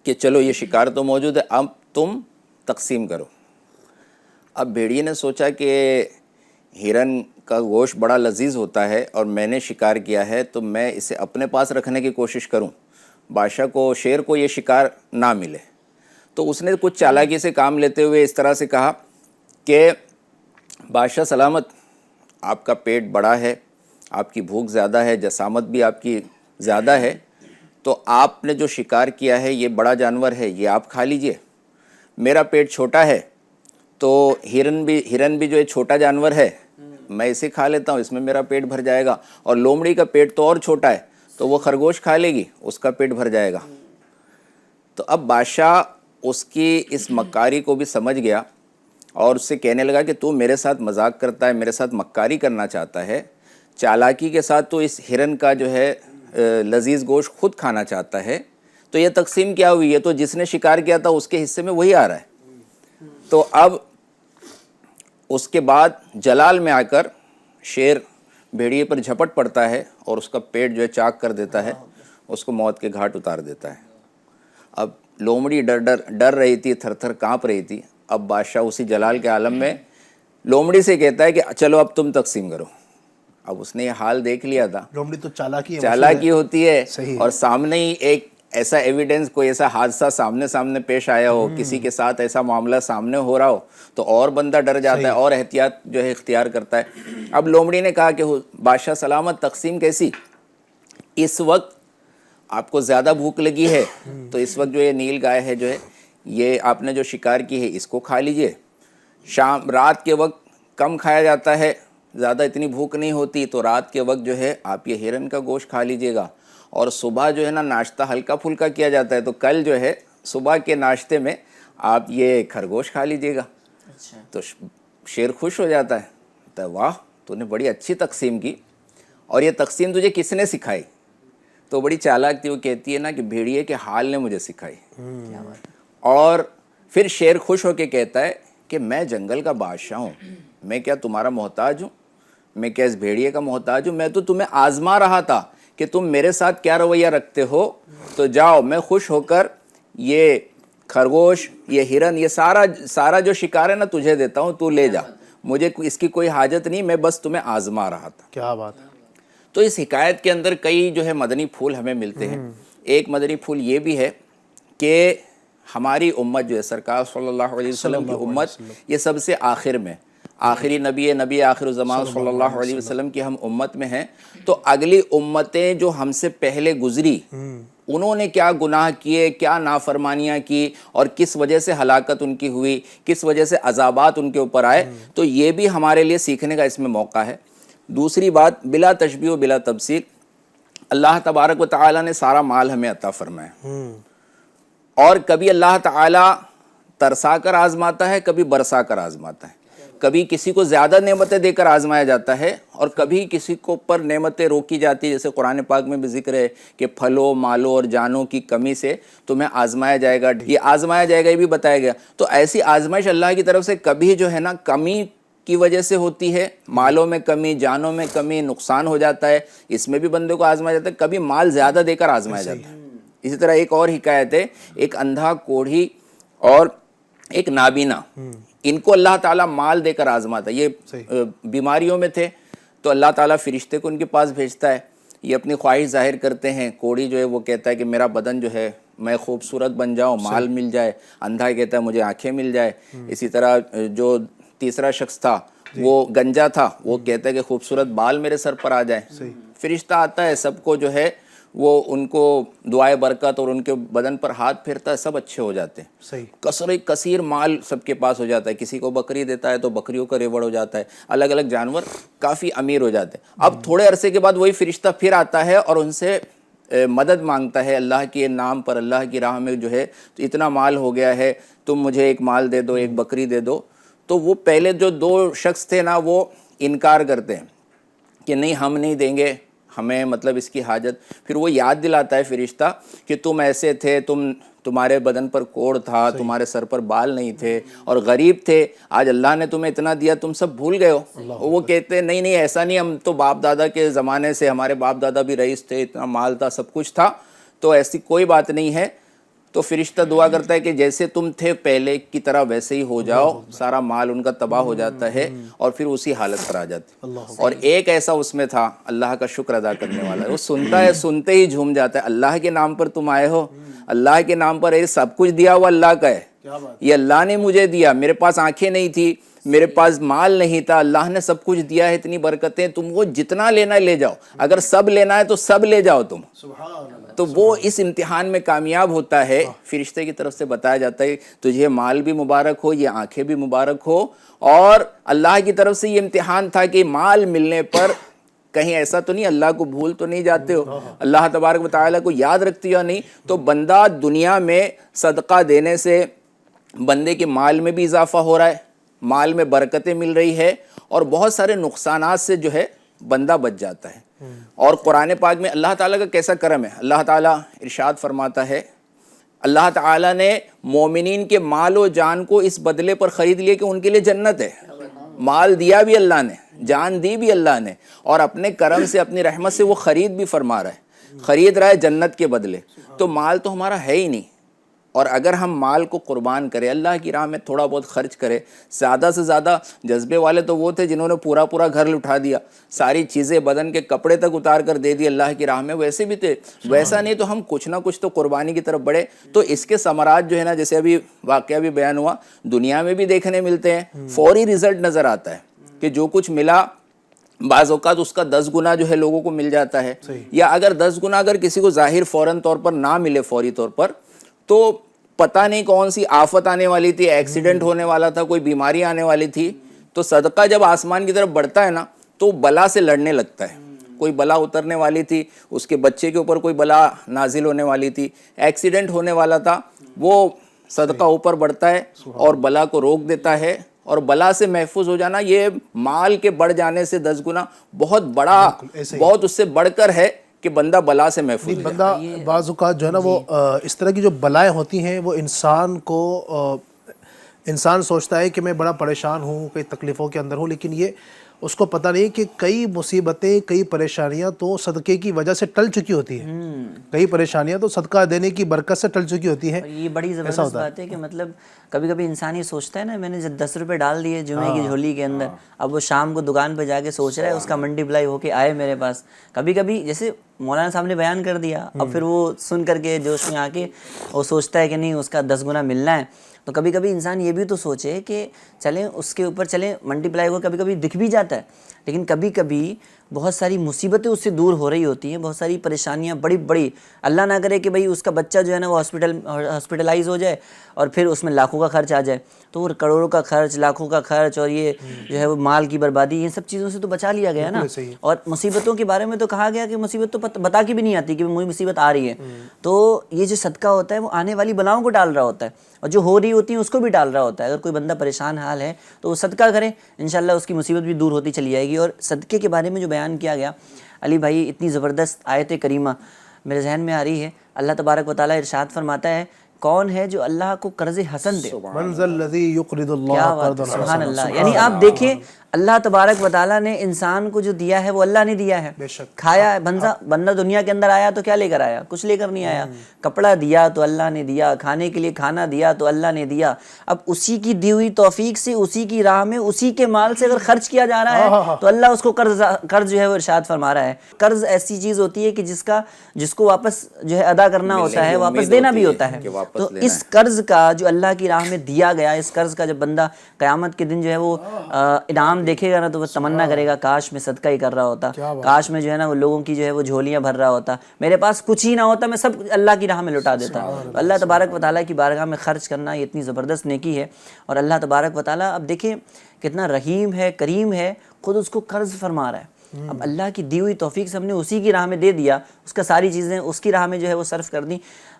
کہ چلو یہ شکار تو موجود ہے، اب تم تقسیم کرو۔ اب بھیڑیے نے سوچا کہ ہرن کا گوشت بڑا لذیذ ہوتا ہے اور میں نے شکار کیا ہے تو میں اسے اپنے پاس رکھنے کی کوشش کروں، بادشاہ کو، شیر کو یہ شکار نہ ملے۔ تو اس نے کچھ چالاکی سے کام لیتے ہوئے اس طرح سے کہا کہ بادشاہ سلامت، آپ کا پیٹ بڑا ہے، آپ کی بھوک زیادہ ہے، جسامت بھی آپ کی زیادہ ہے، تو آپ نے جو شکار کیا ہے یہ بڑا جانور ہے، یہ آپ کھا لیجئے۔ میرا پیٹ چھوٹا ہے تو ہرن بھی جو ہے چھوٹا جانور ہے، میں اسے کھا لیتا ہوں، اس میں میرا پیٹ بھر جائے گا، اور لومڑی کا پیٹ تو اور چھوٹا ہے تو وہ خرگوش کھا لے گی، اس کا پیٹ بھر جائے گا۔ تو اب بادشاہ اس کی اس مکاری کو بھی سمجھ گیا اور اس سے کہنے لگا کہ تو میرے ساتھ مذاق کرتا ہے، میرے ساتھ مکاری کرنا چاہتا ہے، چالاکی کے ساتھ تو اس ہرن کا جو ہے لذیذ گوشت خود کھانا چاہتا ہے، تو یہ تقسیم کیا ہوئی ہے؟ تو جس نے شکار کیا تھا اس کے حصے میں وہی آ رہا ہے۔ تو اب اس کے بعد جلال میں آ کر شیر بھیڑیے پر جھپٹ پڑتا ہے اور اس کا پیٹ جو ہے چاک کر دیتا ہے، اس کو موت کے گھاٹ اتار دیتا ہے۔ اب لومڑی ڈر رہی تھی، تھر تھر کانپ رہی تھی۔ اب بادشاہ اسی جلال کے عالم میں لومڑی سے کہتا ہے کہ چلو اب تم تقسیم کرو۔ اب اس نے یہ حال دیکھ لیا تھا، لومڑی تو چالاکی ہوتی ہے، اور سامنے ہی ایک ایسا ایویڈنس، کوئی ایسا حادثہ سامنے پیش آیا ہو، کسی کے ساتھ ایسا معاملہ سامنے ہو رہا ہو تو اور بندہ ڈر جاتا ہے اور احتیاط جو ہے اختیار کرتا ہے۔ اب لومڑی نے کہا کہ بادشاہ سلامت، تقسیم کیسی؟ اس وقت آپ کو زیادہ بھوک لگی ہے تو اس وقت جو یہ نیل گائے ہے جو ہے یہ آپ نے جو شکار کی ہے اس کو کھا لیجئے۔ رات کے وقت کم کھایا جاتا ہے زیادہ اتنی بھوک نہیں ہوتی تو رات کے وقت جو ہے آپ یہ ہرن کا گوشت کھا لیجئے گا، اور صبح جو ہے نا ناشتہ ہلکا پھلکا کیا جاتا ہے، تو کل جو ہے صبح کے ناشتے میں آپ یہ خرگوش کھا لیجئے گا۔ تو شیر خوش ہو جاتا ہے، کہتا ہے واہ تو نے بڑی اچھی تقسیم کی، اور یہ تقسیم تجھے کس نے سکھائی؟ تو بڑی چالاک تھی، وہ کہتی ہے نا کہ بھیڑیے کے حال نے مجھے سکھائی۔ اور پھر شیر خوش ہو کے کہتا ہے کہ میں جنگل کا بادشاہ ہوں، میں کیا تمہارا محتاج ہوں؟ میں کیا اس بھیڑیے کا محتاج ہوں؟ میں تو تمہیں آزما رہا تھا کہ تم میرے ساتھ کیا رویہ رکھتے ہو، تو جاؤ میں خوش ہو کر یہ خرگوش، یہ ہرن، یہ سارا جو شکار ہے نا تجھے دیتا ہوں، تو لے جا، مجھے اس کی کوئی حاجت نہیں، میں بس تمہیں آزما رہا تھا۔ کیا بات ہے۔ تو اس حکایت کے اندر کئی جو ہے مدنی پھول ہمیں ملتے ہیں۔ ایک مدنی پھول یہ بھی ہے کہ ہماری امت جو ہے سرکار صلی اللہ علیہ وسلم کی امت، یہ سب سے آخر میں، آخری نبی آخر الزمان صلی اللہ علیہ وسلم کی ہم امت میں ہیں، تو اگلی امتیں جو ہم سے پہلے گزری انہوں نے کیا گناہ کیے، کیا نافرمانیاں کی، اور کس وجہ سے ہلاکت ان کی ہوئی، کس وجہ سے عذابات ان کے اوپر آئے، تو یہ بھی ہمارے لیے سیکھنے کا اس میں موقع ہے۔ دوسری بات، بلا تشبیہ و بلا تمثیل، اللہ تبارک و تعالیٰ نے سارا مال ہمیں عطا فرمایا، اور کبھی اللہ تعالیٰ ترسا کر آزماتا ہے، کبھی برسا کر آزماتا ہے، کبھی کسی کو زیادہ نعمتیں دے کر آزمایا جاتا ہے، اور کبھی کسی کو پر نعمتیں روکی جاتی ہیں، جیسے قرآن پاک میں بھی ذکر ہے کہ پھلوں مالوں اور جانوں کی کمی سے تمہیں آزمایا جائے گا، یہ آزمایا جائے گا، یہ بھی بتایا گیا۔ تو ایسی آزمائش اللہ کی طرف سے کبھی جو ہے نا کمی کی وجہ سے ہوتی ہے، مالوں میں کمی، جانوں میں کمی، نقصان ہو جاتا ہے، اس میں بھی بندے کو آزمایا جاتا ہے، کبھی مال زیادہ دے کر آزمایا جاتا ہے۔ اسی طرح ایک اور حکایت ہے، ایک اندھا، کوڑھی اور ایک نابینا، ان کو اللہ تعالیٰ مال دے کر آزماتا ہے۔ یہ بیماریوں میں تھے تو اللہ تعالیٰ فرشتے کو ان کے پاس بھیجتا ہے، یہ اپنی خواہش ظاہر کرتے ہیں۔ کوڑھی جو ہے وہ کہتا ہے کہ میرا بدن جو ہے میں خوبصورت بن جاؤں، مال مل جائے۔ اندھا کہتا ہے مجھے آنکھیں مل جائے۔ اسی طرح جو تیسرا شخص تھا وہ گنجا تھا، وہ کہتا ہے کہ خوبصورت بال میرے سر پر آ جائیں۔ فرشتہ آتا ہے، سب کو جو ہے وہ ان کو دعائے برکت اور ان کے بدن پر ہاتھ پھیرتا ہے، سب اچھے ہو جاتے ہیں۔ کثیر مال سب کے پاس ہو جاتا ہے، کسی کو بکری دیتا ہے تو بکریوں کا ریوڑ ہو جاتا ہے، الگ الگ جانور کافی امیر ہو جاتے ہیں۔ اب تھوڑے عرصے کے بعد وہی فرشتہ پھر آتا ہے اور ان سے مدد مانگتا ہے، اللہ کے نام پر، اللہ کی راہ میں جو ہے تو اتنا مال ہو گیا ہے، تم مجھے ایک مال دے دو، ایک بکری دے دو۔ تو وہ پہلے جو دو شخص تھے نا وہ انکار کرتے ہیں کہ نہیں ہم نہیں دیں گے، ہمیں مطلب اس کی حاجت۔ پھر وہ یاد دلاتا ہے فرشتہ کہ تم ایسے تھے، تمہارے بدن پر کوڑ تھا، تمہارے سر پر بال نہیں تھے اور غریب تھے، آج اللہ نے تمہیں اتنا دیا، تم سب بھول گئے ہو۔ وہ کہتے ہیں نہیں ایسا نہیں، ہم تو باپ دادا کے زمانے سے، ہمارے باپ دادا بھی رئیس تھے، اتنا مال تھا، سب کچھ تھا، تو ایسی کوئی بات نہیں ہے۔ تو فرشتہ دعا کرتا ہے کہ جیسے تم تھے پہلے کی طرح ویسے ہی ہو جاؤ، سارا مال ان کا تباہ ہو جاتا ہے اور پھر اسی حالت پر آ جاتے۔ اور ایک ایسا اس میں تھا اللہ کا شکر ادا کرنے والا، وہ سنتا ہے، سنتے ہی جھوم جاتا ہے، اللہ کے نام پر تم آئے ہو، اللہ کے نام پر، یہ سب کچھ دیا ہوا اللہ کا ہے، یہ اللہ نے مجھے دیا، میرے پاس آنکھیں نہیں تھی، میرے پاس مال نہیں تھا، اللہ نے سب کچھ دیا ہے، اتنی برکتیں، تم وہ جتنا لینا ہے لے جاؤ، اگر سب لینا ہے تو سب لے جاؤ تم۔ تو وہ اس امتحان میں کامیاب ہوتا ہے، فرشتے کی طرف سے بتایا جاتا ہے تجھے مال بھی مبارک ہو، یہ آنکھیں بھی مبارک ہو، اور اللہ کی طرف سے یہ امتحان تھا کہ مال ملنے پر کہیں ایسا تو نہیں اللہ کو بھول تو نہیں جاتے ہو، اللہ تبارک و تعالیٰ کو یاد رکھتے ہو نہیں۔ تو بندہ دنیا میں صدقہ دینے سے بندے کے مال میں بھی اضافہ ہو رہا ہے، مال میں برکتیں مل رہی ہے، اور بہت سارے نقصانات سے جو ہے بندہ بچ جاتا ہے۔ اور قرآن پاک میں اللہ تعالیٰ کا کیسا کرم ہے، اللہ تعالیٰ ارشاد فرماتا ہے، اللہ تعالیٰ نے مومنین کے مال و جان کو اس بدلے پر خرید لیا کہ ان کے لیے جنت ہے۔ مال دیا بھی اللہ نے، جان دی بھی اللہ نے، اور اپنے کرم سے، اپنی رحمت سے وہ خرید بھی فرما رہا ہے، خرید رہا ہے جنت کے بدلے۔ تو مال تو ہمارا ہے ہی نہیں، اور اگر ہم مال کو قربان کریں، اللہ کی راہ میں تھوڑا بہت خرچ کریں، زیادہ سے زیادہ، جذبے والے تو وہ تھے جنہوں نے پورا گھر لٹا دیا، ساری چیزیں بدن کے کپڑے تک اتار کر دے دی اللہ کی راہ میں، ویسے بھی تھے، ویسا نہیں تو ہم کچھ نہ کچھ تو قربانی کی طرف بڑھے۔ تو اس کے ثمرات جو ہے نا، جیسے ابھی واقعہ بھی بیان ہوا، دنیا میں بھی دیکھنے ملتے ہیں، فوری رزلٹ نظر آتا ہے کہ جو کچھ ملا بعض اوقات اس کا 10 گنا جو ہے لوگوں کو مل جاتا ہے، یا اگر 10 گنا اگر کسی کو ظاہر فوراً طور پر نہ ملے، فوری طور پر، تو پتہ نہیں کون سی آفت آنے والی تھی، ایکسیڈنٹ ہونے والا تھا، کوئی بیماری آنے والی تھی، تو صدقہ جب آسمان کی طرف بڑھتا ہے نا تو بلا سے لڑنے لگتا ہے. کوئی بلا اترنے والی تھی, اس کے بچے کے اوپر کوئی بلا نازل ہونے والی تھی, ایکسیڈنٹ ہونے والا تھا, وہ صدقہ اوپر بڑھتا ہے اور بلا کو روک دیتا ہے. اور بلا سے محفوظ ہو جانا یہ مال کے بڑھ جانے سے 10 گنا بہت بڑا, بہت اس سے بڑھ کر ہے کہ بندہ بلا سے محفوظ ہو. بندہ بعض اوقات جو ہے نا وہ اس طرح کی جو بلائیں ہوتی ہیں وہ انسان سوچتا ہے کہ میں بڑا پریشان ہوں, کئی تکلیفوں کے اندر ہوں, لیکن یہ اس کو پتہ نہیں کہ کئی مصیبتیں, کئی پریشانیاں تو صدقے کی وجہ سے ٹل چکی ہوتی ہیں. کئی پریشانیاں تو صدقہ دینے کی برکت سے ٹل چکی ہوتی ہیں. یہ بڑی زبردست بات ہے کہ مطلب کبھی کبھی انسان یہ سوچتا ہے نا, میں نے جب 10 روپے ڈال دیے جمعے کی جھولی کے اندر, اب وہ شام کو دکان پہ جا کے سوچ رہا ہے اس کا منڈی بلائی ہو کے آئے میرے پاس. کبھی کبھی جیسے مولانا صاحب نے بیان کر دیا, اب پھر وہ سن کر کے جوش میں آ کے وہ سوچتا ہے کہ نہیں اس کا 10 گنا ملنا ہے. تو کبھی کبھی انسان یہ بھی تو سوچے کہ چلیں اس کے اوپر چلیں ملٹی پلائی ہو, کبھی کبھی دکھ بھی جاتا ہے, لیکن کبھی کبھی بہت ساری مصیبتیں اس سے دور ہو رہی ہوتی ہیں, بہت ساری پریشانیاں بڑی بڑی, اللہ نہ کرے کہ بھئی اس کا بچہ جو ہے نا وہ ہاسپٹلائز ہو جائے اور پھر اس میں لاکھوں کا خرچ آ جائے, تو وہ کروڑوں کا خرچ, لاکھوں کا خرچ اور یہ جو ہے وہ مال کی بربادی, یہ سب چیزوں سے تو بچا لیا گیا نا. اور مصیبتوں کے بارے میں تو کہا گیا کہ مصیبت تو بتا کے بھی نہیں آتی کہ مجھے مصیبت آ رہی ہے. تو یہ جو صدقہ ہوتا ہے وہ آنے والی بلاؤں کو ڈال رہا ہوتا ہے, اور جو ہو رہی ہوتی ہیں اس کو بھی ڈال رہا ہوتا ہے. اگر کوئی بندہ پریشان حال ہے تو وہ صدقہ کرے, انشاءاللہ اس کی مصیبت بھی دور ہوتی چلی جائے گی. اور صدقے کے بارے میں جو بیان کیا گیا علی بھائی, اتنی زبردست آیت کریمہ میرے ذہن میں آ رہی ہے. اللہ تبارک و تعالیٰ ارشاد فرماتا ہے, کون ہے جو اللہ کو قرض حسن دے. من ذا الذی یقرض اللہ کیا بات قرضا ہے, سبحان حسنا. اللہ. یعنی آپ دیکھیں اللہ تبارک و تعالیٰ نے انسان کو جو دیا ہے وہ اللہ نے دیا ہے. کھایا ہے بندہ دنیا کے اندر آیا تو کیا لے کر آیا, کچھ لے کر نہیں آیا. کپڑا دیا تو اللہ نے دیا, کھانے کے لیے کھانا دیا تو اللہ نے دیا. اب اسی کی دی ہوئی توفیق سے, اسی کی راہ میں, اسی کے مال سے اگر خرچ کیا جا رہا ہے تو اللہ اس کو قرض جو ہے وہ ارشاد فرما رہا ہے. قرض ایسی چیز ہوتی ہے کہ جس کو واپس جو ہے ادا کرنا ہوتا ہے, واپس دینا بھی ہوتا ہے. تو اس قرض کا جو اللہ کی راہ میں دیا گیا, اس قرض کا جب بندہ قیامت کے دن جو ہے وہ انعام دیکھے گا نا تو وہ تمنا کرے گا کاش میں صدقہ ہی کر رہا ہوتا, کاش میں جو ہے نا وہ لوگوں کی جو ہے وہ جھولیاں بھر رہا ہوتا, میرے پاس کچھ ہی نہ ہوتا, میں سب اللہ کی راہ میں لٹا دیتا. اللہ تبارک و تعالیٰ کی بارگاہ میں خرچ کرنا یہ اتنی زبردست نیکی ہے. اور اللہ تبارک و تعالیٰ اب دیکھیں کتنا رحیم ہے, کریم ہے, خود اس کو قرض فرما رہا ہے. اب اللہ کی دی ہوئی توفیق سے ہم نے اسی کی راہ میں دے دیا, اس کا ساری چیزیں اس کی راہ میں جو ہے وہ صرف کر دیں.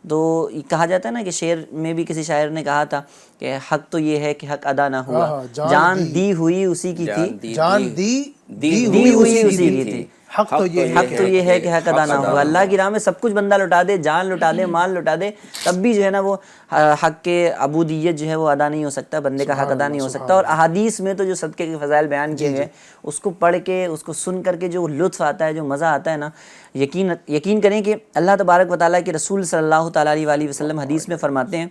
تو کہا جاتا ہے نا کہ شعر میں بھی کسی شاعر نے کہا تھا کہ حق تو یہ ہے کہ حق ادا نہ ہوا, جان دی ہوئی اسی کی تھی, جان دی ہوئی اسی کی تھی. حق تو یہ ہے کہ حق ادا نہ ہوا. اللہ کی راہ میں سب کچھ بندہ لٹا دے, جان لٹا دے, مال لٹا دے, تب بھی جو ہے نا وہ حق کے عبودیت جو ہے وہ ادا نہیں ہو سکتا, بندے کا حق ادا نہیں ہو سکتا. اور احادیث میں تو جو صدقے کے فضائل بیان کیے گئے, اس کو پڑھ کے, اس کو سن کر کے جو لطف آتا ہے, جو مزہ آتا ہے نا, یقین کریں کہ اللہ تبارک و تعالیٰ کے رسول صلی اللہ تعالیٰ علیہ وسلم حدیث میں فرماتے ہیں,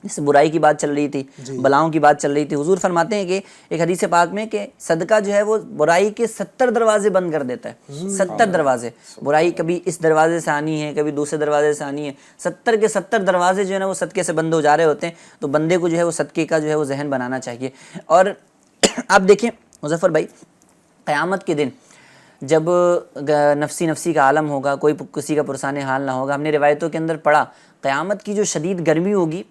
جیسے برائی کی بات چل رہی تھی, بلاؤں کی بات چل رہی تھی, حضور فرماتے ہیں کہ ایک حدیث پاک میں کہ صدقہ جو ہے وہ برائی کے 70 دروازے بند کر دیتا ہے. 70 دروازے, برائی کبھی اس دروازے سے آنی ہے, کبھی دوسرے دروازے سے آنی ہے, 70 کے 70 دروازے جو ہے نا وہ صدقے سے بند ہو جا رہے ہوتے ہیں. تو بندے کو جو ہے وہ صدقے کا جو ہے وہ ذہن بنانا چاہیے. اور آپ دیکھیں مظفر بھائی, قیامت کے دن جب نفسی کا عالم ہوگا, کوئی کسی کا پرسان حال نہ ہوگا. ہم نے روایتوں کے اندر پڑھا قیامت کی جو شدید گرمی ہوگی,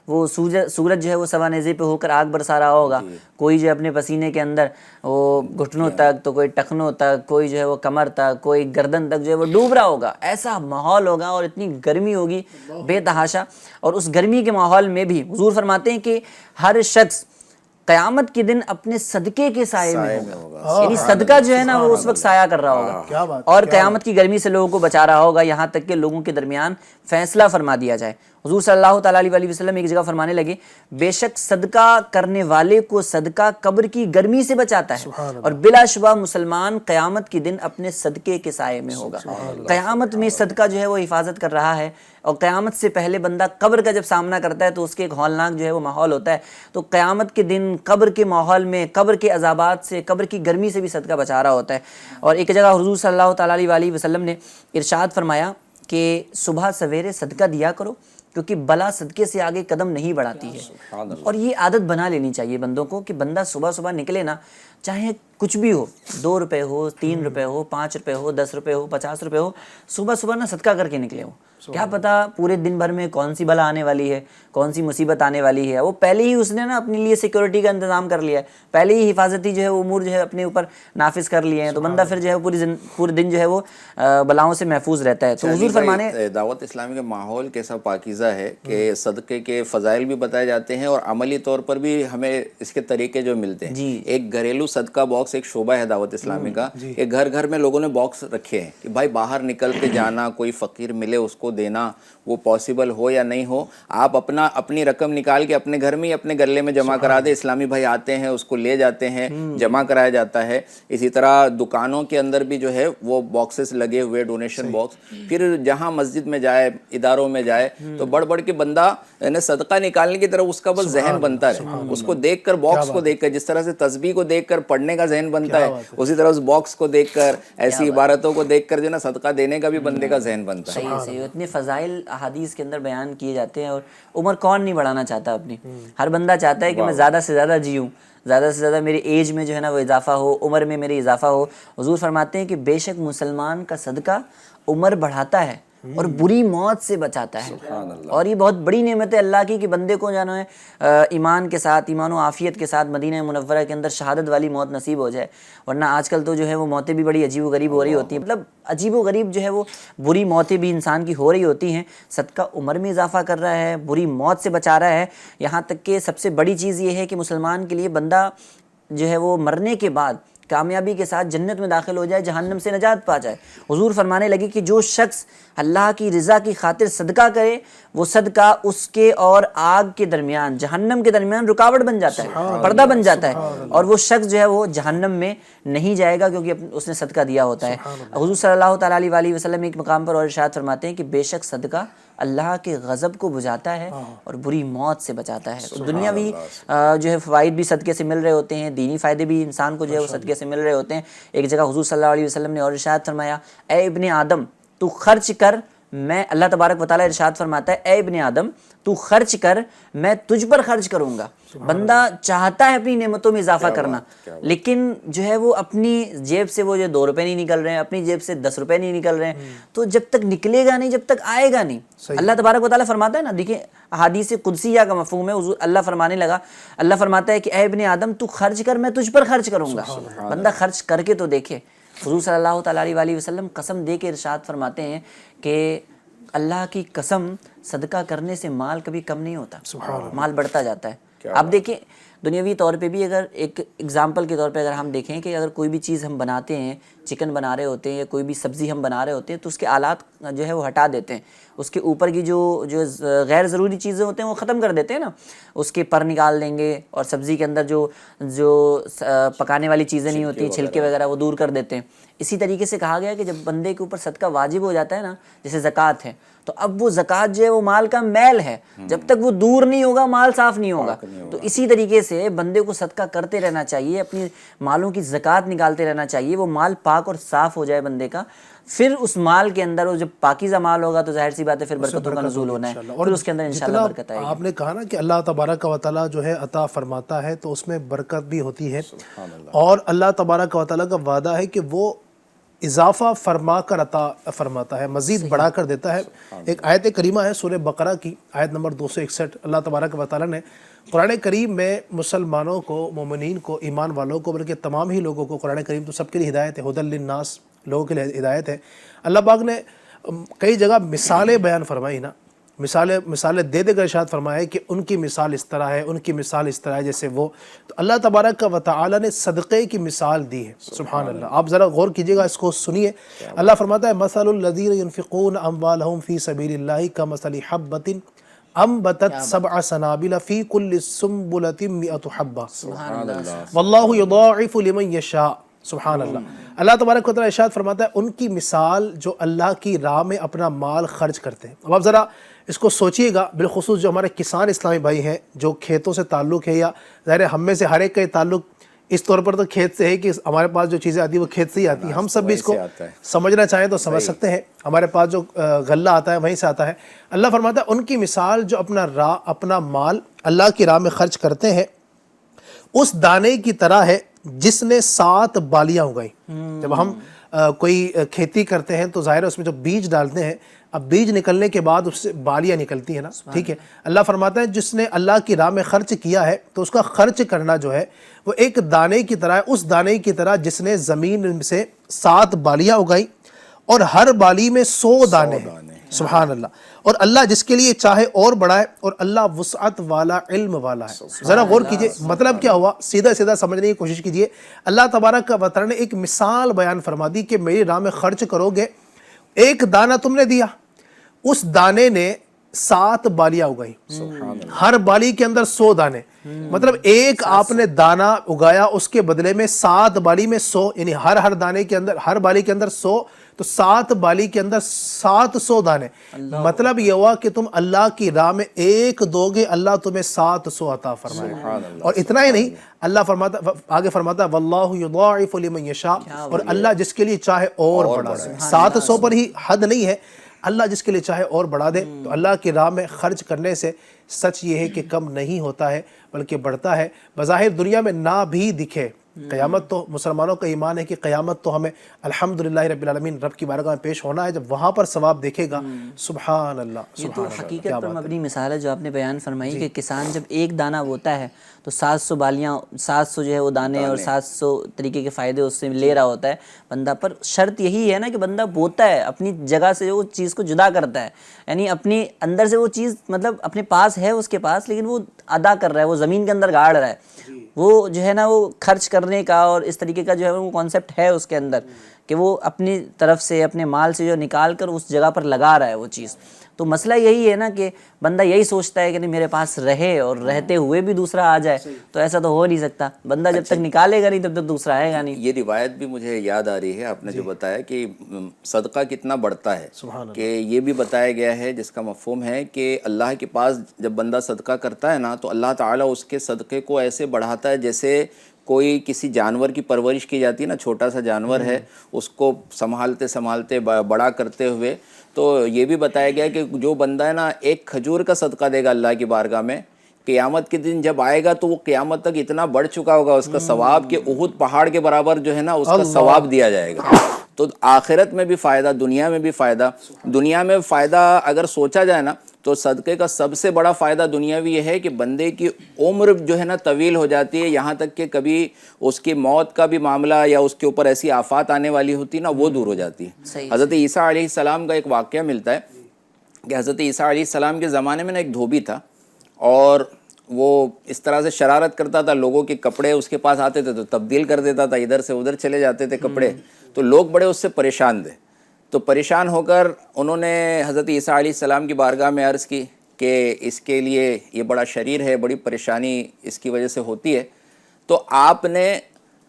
وہ سورج جو ہے وہ سوا نیزے پہ ہو کر آگ برسا رہا ہوگا. کوئی جو ہے اپنے پسینے کے اندر وہ گھٹنوں تک, تو کوئی ٹخنوں تک, کوئی جو ہے وہ کمر تک, کوئی گردن تک جو ہے وہ ڈوب رہا ہوگا. ایسا ماحول ہوگا اور اتنی گرمی ہوگی بے تحاشا. اور اس گرمی کے ماحول میں بھی حضور فرماتے ہیں کہ ہر شخص قیامت کے دن اپنے صدقے کے سائے میں ہوگا. یعنی صدقہ جو ہے نا وہ اس وقت سایہ کر رہا ہوگا, اور قیامت کی گرمی سے لوگوں کو بچا رہا ہوگا, یہاں تک کہ لوگوں کے درمیان فیصلہ فرما دیا جائے. حضور صلی اللہ تعالیٰ علیہ وسلم ایک جگہ فرمانے لگے, بے شک صدقہ کرنے والے کو صدقہ قبر کی گرمی سے بچاتا ہے, اور بلا شبہ مسلمان قیامت کے دن اپنے صدقے کے سائے میں ہوگا. قیامت میں صدقہ جو ہے وہ حفاظت کر رہا ہے, اور قیامت سے پہلے بندہ قبر کا جب سامنا کرتا ہے تو اس کے ایک ہولناک جو ہے وہ ماحول ہوتا ہے. تو قیامت کے دن قبر کے ماحول میں, قبر کے عذابات سے, قبر کی گرمی سے بھی صدقہ بچا رہا ہوتا ہے. اور ایک جگہ حضور صلی اللہ تعالیٰ علیہ وسلم نے ارشاد فرمایا کہ صبح سویرے صدقہ دیا کرو, کیونکہ بلا صدقے سے آگے قدم نہیں بڑھاتی ہے. اور یہ عادت بنا لینی چاہیے بندوں کو کہ بندہ صبح صبح نکلے نا چاہے کچھ بھی ہو، 2 روپے ہو، 3 روپے ہو، 5 روپے ہو، 10 روپے ہو، 50 روپے ہو، صبح صبح نا صدقہ کر کے نکلے ہو. کیا پتا پورے دن بھر میں کون سی بلا آنے والی ہے، کون سی مصیبت آنے والی ہے. وہ پہلے ہی اس نے نا اپنے لیے سیکورٹی کا انتظام کر لیا ہے، پہلے ہی حفاظتی جو ہے امور جو ہے اپنے اوپر نافذ کر لیے ہیں. تو بندہ پھر جو ہے پورے دن جو ہے وہ بلاؤں سے محفوظ رہتا ہے. تو حضور فرمانے دعوت اسلامی کا ماحول کیسا پاکیزہ ہے کہ صدقے کے فضائل بھی بتائے جاتے ہیں اور عملی طور پر بھی ہمیں اس کے طریقے جو ملتے ہیں. ایک گھریلو صدقہ باکس ایک شعبہ ہے دعوت اسلامی کا، کہ گھر گھر میں لوگوں نے باکس رکھے ہیں کہ بھائی باہر نکل کے جانا، کوئی فقیر ملے اس کو دینا، وہ پاسبل ہو یا نہیں ہو، آپ اپنی رقم نکال کے اپنے گھر میں ہی اپنے گلے میں جمع کرا دیں. اسلامی بھائی آتے ہیں اس کو لے جاتے ہیں، جمع کرایا جاتا ہے. اسی طرح دکانوں کے اندر بھی جو ہے وہ باکسز لگے ہوئے، ڈونیشن باکس. پھر جہاں مسجد میں جائے، اداروں میں جائے تو بڑھ کے بندہ صدقہ نکالنے کی طرف اس کا بس ذہن بنتا ہے. اس کو دیکھ کر، باکس کو دیکھ کر، جس طرح سے تسبیح کو دیکھ کر پڑھنے کا ذہن بنتا ہے، اسی طرح اس باکس کو دیکھ کر، ایسی عبارتوں کو دیکھ کر جو نا صدقہ دینے کا بھی بندے کا ذہن بنتا ہے. صحیح. اتنے فضائل احادیث کے اندر بیان کیے جاتے ہیں. اور عمر کون نہیں بڑھانا چاہتا اپنی؟ ہر بندہ چاہتا ہے کہ میں زیادہ سے زیادہ جیوں، زیادہ سے زیادہ میری ایج میں جو ہے نا وہ اضافہ ہو، عمر میں میری اضافہ ہو. حضور فرماتے ہیں کہ بے شک مسلمان کا صدقہ عمر بڑھاتا ہے اور بری موت سے بچاتا ہے. اور یہ بہت بڑی نعمت ہے اللہ کی کہ بندے کو جانا ہے ایمان کے ساتھ، ایمان و عافیت کے ساتھ مدینہ منورہ کے اندر شہادت والی موت نصیب ہو جائے. ورنہ آج کل تو جو ہے وہ موتیں بھی بڑی عجیب و غریب ہو رہی ہوتی ہیں. مطلب عجیب و غریب جو ہے وہ بری موتیں بھی انسان کی ہو رہی ہوتی ہیں. صدقہ عمر میں اضافہ کر رہا ہے، بری موت سے بچا رہا ہے. یہاں تک کہ سب سے بڑی چیز یہ ہے کہ مسلمان کے لیے بندہ جو ہے وہ مرنے کے بعد کامیابی کے ساتھ جنت میں داخل ہو جائے، جہنم سے نجات پا جائے. حضور فرمانے لگے کہ جو شخص اللہ کی رضا کی خاطر صدقہ کرے، وہ صدقہ اس کے اور آگ کے درمیان، جہنم کے درمیان رکاوٹ بن جاتا ہے، پردہ بن جاتا ہے، اور وہ شخص جو ہے وہ جہنم میں نہیں جائے گا کیونکہ اس نے صدقہ دیا ہوتا ہے. حضور صلی اللہ تعالیٰ علیہ وسلم ایک مقام پر اور ارشاد فرماتے ہیں کہ بے شک صدقہ اللہ کے غضب کو بجھاتا ہے اور بری موت سے بچاتا ہے. تو دنیاوی جو ہے فوائد بھی صدقے سے مل رہے ہوتے ہیں، دینی فائدے بھی انسان کو جو ہے وہ صدقے سے مل رہے ہوتے ہیں. ایک جگہ حضور صلی اللہ علیہ وسلم نے اور ارشاد فرمایا، اے ابن آدم تو خرچ کر، میں اللہ تبارک و تعالیٰ ارشاد فرماتا ہے اے ابن آدم تو خرچ کر، میں تجھ پر خرچ کروں گا. بندہ چاہتا ہے اپنی نعمتوں میں اضافہ کرنا، لیکن جو ہے وہ اپنی جیب سے وہ جو 2 روپے نہیں نکل رہے ہیں، اپنی جیب سے 10 روپے نہیں نکل رہے ہیں، تو جب تک نکلے گا نہیں، جب تک آئے گا نہیں. اللہ تبارک و تعالیٰ فرماتا ہے نا، دیکھیں احادیث قدسیہ کا مفہوم ہے. اللہ فرمانے لگا، اللہ فرماتا ہے کہ اے ابن آدم تو خرچ کر، میں تجھ پر خرچ کروں گا. بندہ خرچ کر کے تو دیکھے. حضور صلی اللہ تعالیٰ علیہ وسلم قسم دے کے ارشاد فرماتے ہیں کہ اللہ کی قسم صدقہ کرنے سے مال کبھی کم نہیں ہوتا، مال بڑھتا جاتا ہے. آپ دیکھیں دنیاوی طور پہ بھی، اگر ایک اگزامپل کے طور پہ اگر ہم دیکھیں کہ اگر کوئی بھی چیز ہم بناتے ہیں، چکن بنا رہے ہوتے ہیں یا کوئی بھی سبزی ہم بنا رہے ہوتے ہیں، تو اس کے آلات جو ہے وہ ہٹا دیتے ہیں، اس کے اوپر کی جو غیر ضروری چیزیں ہوتے ہیں وہ ختم کر دیتے ہیں نا، اس کے پر نکال دیں گے، اور سبزی کے اندر جو پکانے والی چیزیں نہیں ہوتی، چھلکے وغیرہ، وہ دور کر دیتے ہیں. اسی طریقے سے کہا گیا کہ جب بندے کے اوپر صدقہ واجب ہو جاتا ہے نا، جیسے زکوٰۃ ہے، تو اب وہ زکوٰۃ جو ہے وہ مال کا میل ہے، جب تک وہ دور نہیں ہوگا مال صاف نہیں ہوگا. تو اسی طریقے سے بندے کو صدقہ کرتے رہنا چاہیے، اپنی مالوں کی زکوٰۃ نکالتے رہنا چاہیے. وہ مال پاک اور صاف ہو جائے بندے کا، پھر اس مال کے اندر وہ جب پاکیزہ مال ہوگا تو ظاہر سی بات ہے پھر برکتوں کا نزول ہونا ہے، پھر اس کے اندر انشاءاللہ برکت آئے گی. آپ نے کہا نا کہ اللہ تبارک و تعالیٰ جو ہے عطا فرماتا ہے تو اس میں برکت بھی ہوتی ہے، اور اللہ تبارک و تعالیٰ کا وعدہ ہے کہ وہ اضافہ فرما کر عطا فرماتا ہے، مزید بڑھا کر دیتا ہے. ایک آیت کریمہ ہے سورہ بقرہ کی آیت نمبر 261. اللہ تبارک و تعالیٰ نے قرآن کریم میں مسلمانوں کو، مومنین کو، ایمان والوں کو، بلکہ تمام ہی لوگوں کو، قرآن کریم تو سب کے لیے ہدایت ہے، ھدی للناس، لوگوں کے لیے ہدایت ہے. اللہ پاک نے کئی جگہ مثالیں بیان فرمائی نا، مثالیں دے کر ارشاد فرمایا کہ ان کی مثال اس طرح ہے، ان کی مثال اس طرح ہے جیسے وہ. تو اللہ تبارک و تعالی نے صدقے کی مثال دی ہے. سبحان اللہ. آپ ذرا غور کیجئے گا، اس کو سنیے. اللہ فرماتا ہے مثل الذین ینفقون اموالہم فی سبیل اللہ کمثل حبۃ انبتت 7 سنابل فی کل سنبلۃ 100 حبۃ واللہ یضاعف لمن یشاء. سبحان اللہ. اللہ تبارک و تعالیٰ ارشاد فرماتا ہے ان کی مثال جو اللہ کی راہ میں اپنا مال خرچ کرتے ہیں. اب آپ ذرا اس کو سوچئے گا، بالخصوص جو ہمارے کسان اسلامی بھائی ہیں، جو کھیتوں سے تعلق ہے، یا ظاہر ہے ہم میں سے ہر ایک کا تعلق اس طور پر تو کھیت سے ہے کہ ہمارے پاس جو چیزیں آتی ہیں وہ کھیت سے ہی آتی ہیں. ہم سب بھی اس کو سمجھنا چاہیں تو سمجھ سکتے ہیں. ہمارے پاس جو غلہ آتا ہے وہیں سے آتا ہے. اللہ فرماتا ہے ان کی مثال جو اپنا مال اللہ کی راہ میں خرچ کرتے ہیں، اس دانے کی طرح ہے جس نے 7 بالیاں اگائی. جب ہم کوئی کھیتی کرتے ہیں تو ظاہر ہے اس میں جو بیج ڈالتے ہیں, اب بیج نکلنے کے بعد اس سے بالیاں نکلتی ہیں نا, ٹھیک ہے. اللہ فرماتا ہے جس نے اللہ کی راہ میں خرچ کیا ہے تو اس کا خرچ کرنا جو ہے وہ ایک دانے کی طرح ہے, اس دانے کی طرح جس نے زمین سے 7 بالیاں اگائی اور ہر بالی میں 100 دانے ہیں. سبحان اللہ. اور اللہ جس کے لیے چاہے اور بڑھائے, اور اللہ وسعت والا, علم والا ہے. ذرا غور کیجئے مطلب کیا ہوا, سیدھا سیدھا سمجھنے کی کوشش کیجئے. اللہ تبارک و تعالی نے ایک مثال بیان فرما دی کہ میری راہ میں خرچ کرو گے, ایک دانہ تم نے دیا, اس دانے نے 7 بالیاں اگائی, ہر بالی کے اندر 100 دانے, مطلب ایک آپ نے دانہ اگایا اس کے بدلے میں 7 بالی میں 100, یعنی ہر دانے کے اندر, ہر بالی کے اندر 100, تو 7 بالی کے اندر 700 دانے. مطلب یہ ہوا کہ تم اللہ کی راہ میں ایک دو گے, اللہ تمہیں 700 عطا فرمائے. اور اتنا ہی نہیں, اللہ فرماتا, آگے فرماتا واللہ یضاعف لمن یشاء, اور اللہ جس کے لیے چاہے اور بڑھا دے. 700 پر ہی حد نہیں ہے, اللہ جس کے لیے چاہے اور بڑھا دے. تو اللہ کی راہ میں خرچ کرنے سے سچ یہ ہے کہ کم نہیں ہوتا ہے بلکہ بڑھتا ہے. بظاہر دنیا میں نہ بھی دکھے, قیامت تو مسلمانوں کا ایمان ہے کہ قیامت تو ہمیں الحمدللہ رب العالمین رب کی بارگاہ میں پیش ہونا ہے, جب وہاں پر ثواب دیکھے گا. سبحان اللہ. یہ تو حقیقت پر مبنی مثال ہے جو آپ نے بیان فرمائی کہ کسان جب ایک دانہ بوتا ہے تو 700 بالیاں, 700 جو ہے وہ دانے اور 700 طریقے کے فائدے اس سے لے رہا ہوتا ہے بندہ. پر شرط یہی ہے نا کہ بندہ بوتا ہے, اپنی جگہ سے وہ چیز کو جدا کرتا ہے, یعنی اپنی اندر سے وہ چیز مطلب اپنے پاس ہے اس کے پاس, لیکن وہ ادا کر رہا ہے, وہ زمین کے اندر گاڑ رہا ہے. وہ جو ہے نا وہ خرچ کرنے کا اور اس طریقے کا جو ہے وہ کانسیپٹ ہے اس کے اندر کہ وہ اپنی طرف سے اپنے مال سے جو نکال کر اس جگہ پر لگا رہا ہے وہ چیز. تو مسئلہ یہی ہے نا کہ بندہ یہی سوچتا ہے کہ نہیں میرے پاس رہے, اور رہتے ہوئے بھی دوسرا آ جائے, تو ایسا تو ہو نہیں سکتا. بندہ جب تک نکالے گا نہیں تب تک دوسرا آئے گا نہیں. یہ روایت بھی مجھے یاد آ رہی ہے, آپ نے جو بتایا کہ صدقہ کتنا بڑھتا ہے, کہ یہ بھی بتایا گیا ہے جس کا مفہوم ہے کہ اللہ کے پاس جب بندہ صدقہ کرتا ہے نا تو اللہ تعالیٰ اس کے صدقے کو ایسے بڑھاتا ہے جیسے کوئی کسی جانور کی پرورش کی جاتی ہے نا, چھوٹا سا جانور ہے, اس کو سنبھالتے سنبھالتے بڑا کرتے ہوئے. تو یہ بھی بتایا گیا کہ جو بندہ ہے نا ایک کھجور کا صدقہ دے گا اللہ کی بارگاہ میں, قیامت کے دن جب آئے گا تو وہ قیامت تک اتنا بڑھ چکا ہوگا اس کا ثواب کہ احد پہاڑ کے برابر جو ہے نا اس کا ثواب دیا جائے گا. تو آخرت میں بھی فائدہ, دنیا میں بھی فائدہ. دنیا میں فائدہ اگر سوچا جائے نا تو صدقے کا سب سے بڑا فائدہ دنیاوی یہ ہے کہ بندے کی عمر جو ہے نا طویل ہو جاتی ہے, یہاں تک کہ کبھی اس کی موت کا بھی معاملہ یا اس کے اوپر ایسی آفات آنے والی ہوتی نا وہ دور ہو جاتی ہے. حضرت عیسیٰ علیہ السلام کا ایک واقعہ ملتا ہے کہ حضرت عیسیٰ علیہ السلام کے زمانے میں نا ایک دھوبی تھا, اور وہ اس طرح سے شرارت کرتا تھا, لوگوں کے کپڑے اس کے پاس آتے تھے تو تبدیل کر دیتا تھا, ادھر سے ادھر چلے جاتے تھے کپڑے, تو لوگ بڑے اس سے پریشان تھے. تو پریشان ہو کر انہوں نے حضرت عیسیٰ علیہ السلام کی بارگاہ میں عرض کی کہ اس کے لیے یہ بڑا شریر ہے, بڑی پریشانی اس کی وجہ سے ہوتی ہے. تو آپ نے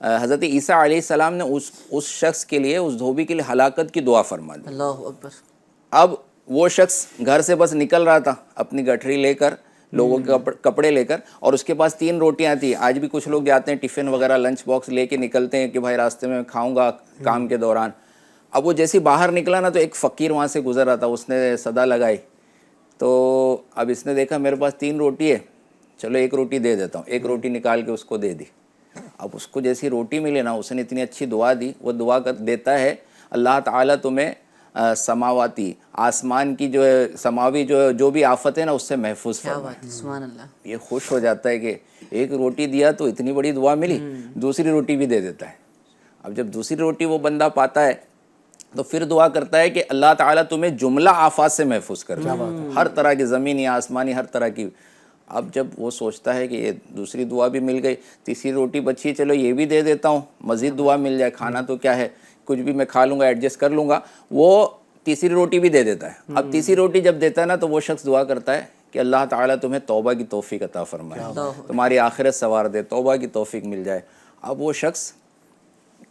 حضرت عیسیٰ علیہ السلام نے اس شخص کے لیے, اس دھوبی کے لیے ہلاکت کی دعا فرما دی. اللہ اکبر. اب وہ شخص گھر سے بس نکل رہا تھا اپنی گٹھری لے کر, لوگوں کے کپڑے لے کر, اور اس کے پاس 3 روٹیاں تھیں. آج بھی کچھ لوگ جاتے ہیں ٹفن وغیرہ لنچ باکس لے کے نکلتے ہیں کہ بھائی راستے میں کھاؤں گا کام کے دوران. اب وہ جیسے باہر نکلا نا تو ایک فقیر وہاں سے گزر رہا تھا, اس نے صدا لگائی. تو اب اس نے دیکھا میرے پاس 3 روٹی ہے, چلو 1 روٹی دے دیتا ہوں. 1 روٹی نکال کے اس کو دے دی. اب اس کو جیسی روٹی ملے نا, اس نے اتنی اچھی دعا دی. وہ دعا دیتا ہے اللہ تعالیٰ تمہیں سماواتی, آسمان کی جو ہے سماوی جو بھی آفت ہے نا اس سے محفوظ فرمائے. سبحان اللہ. یہ خوش ہو جاتا ہے کہ 1 روٹی دیا تو اتنی بڑی دعا ملی, دوسری روٹی بھی دے دیتا ہے. اب جب دوسری روٹی وہ بندہ پاتا ہے تو پھر دعا کرتا ہے کہ اللہ تعالیٰ تمہیں جملہ آفات سے محفوظ کر دے, ہر طرح کی زمینی آسمانی ہر طرح کی. اب جب وہ سوچتا ہے کہ یہ دوسری دعا بھی مل گئی, تیسری روٹی بچی, چلو یہ بھی دے دیتا ہوں, مزید دعا مل جائے, کھانا تو کیا ہے, کچھ بھی میں کھا لوں گا, ایڈجسٹ کر لوں گا. وہ تیسری روٹی بھی دے دیتا ہے. اب تیسری روٹی جب دیتا ہے نا تو وہ شخص دعا کرتا ہے کہ اللہ تعالیٰ تمہیں توبہ کی توفیق عطا فرمائے, تمہاری آخرت سنوار دے, توبہ کی توفیق مل جائے. اب وہ شخص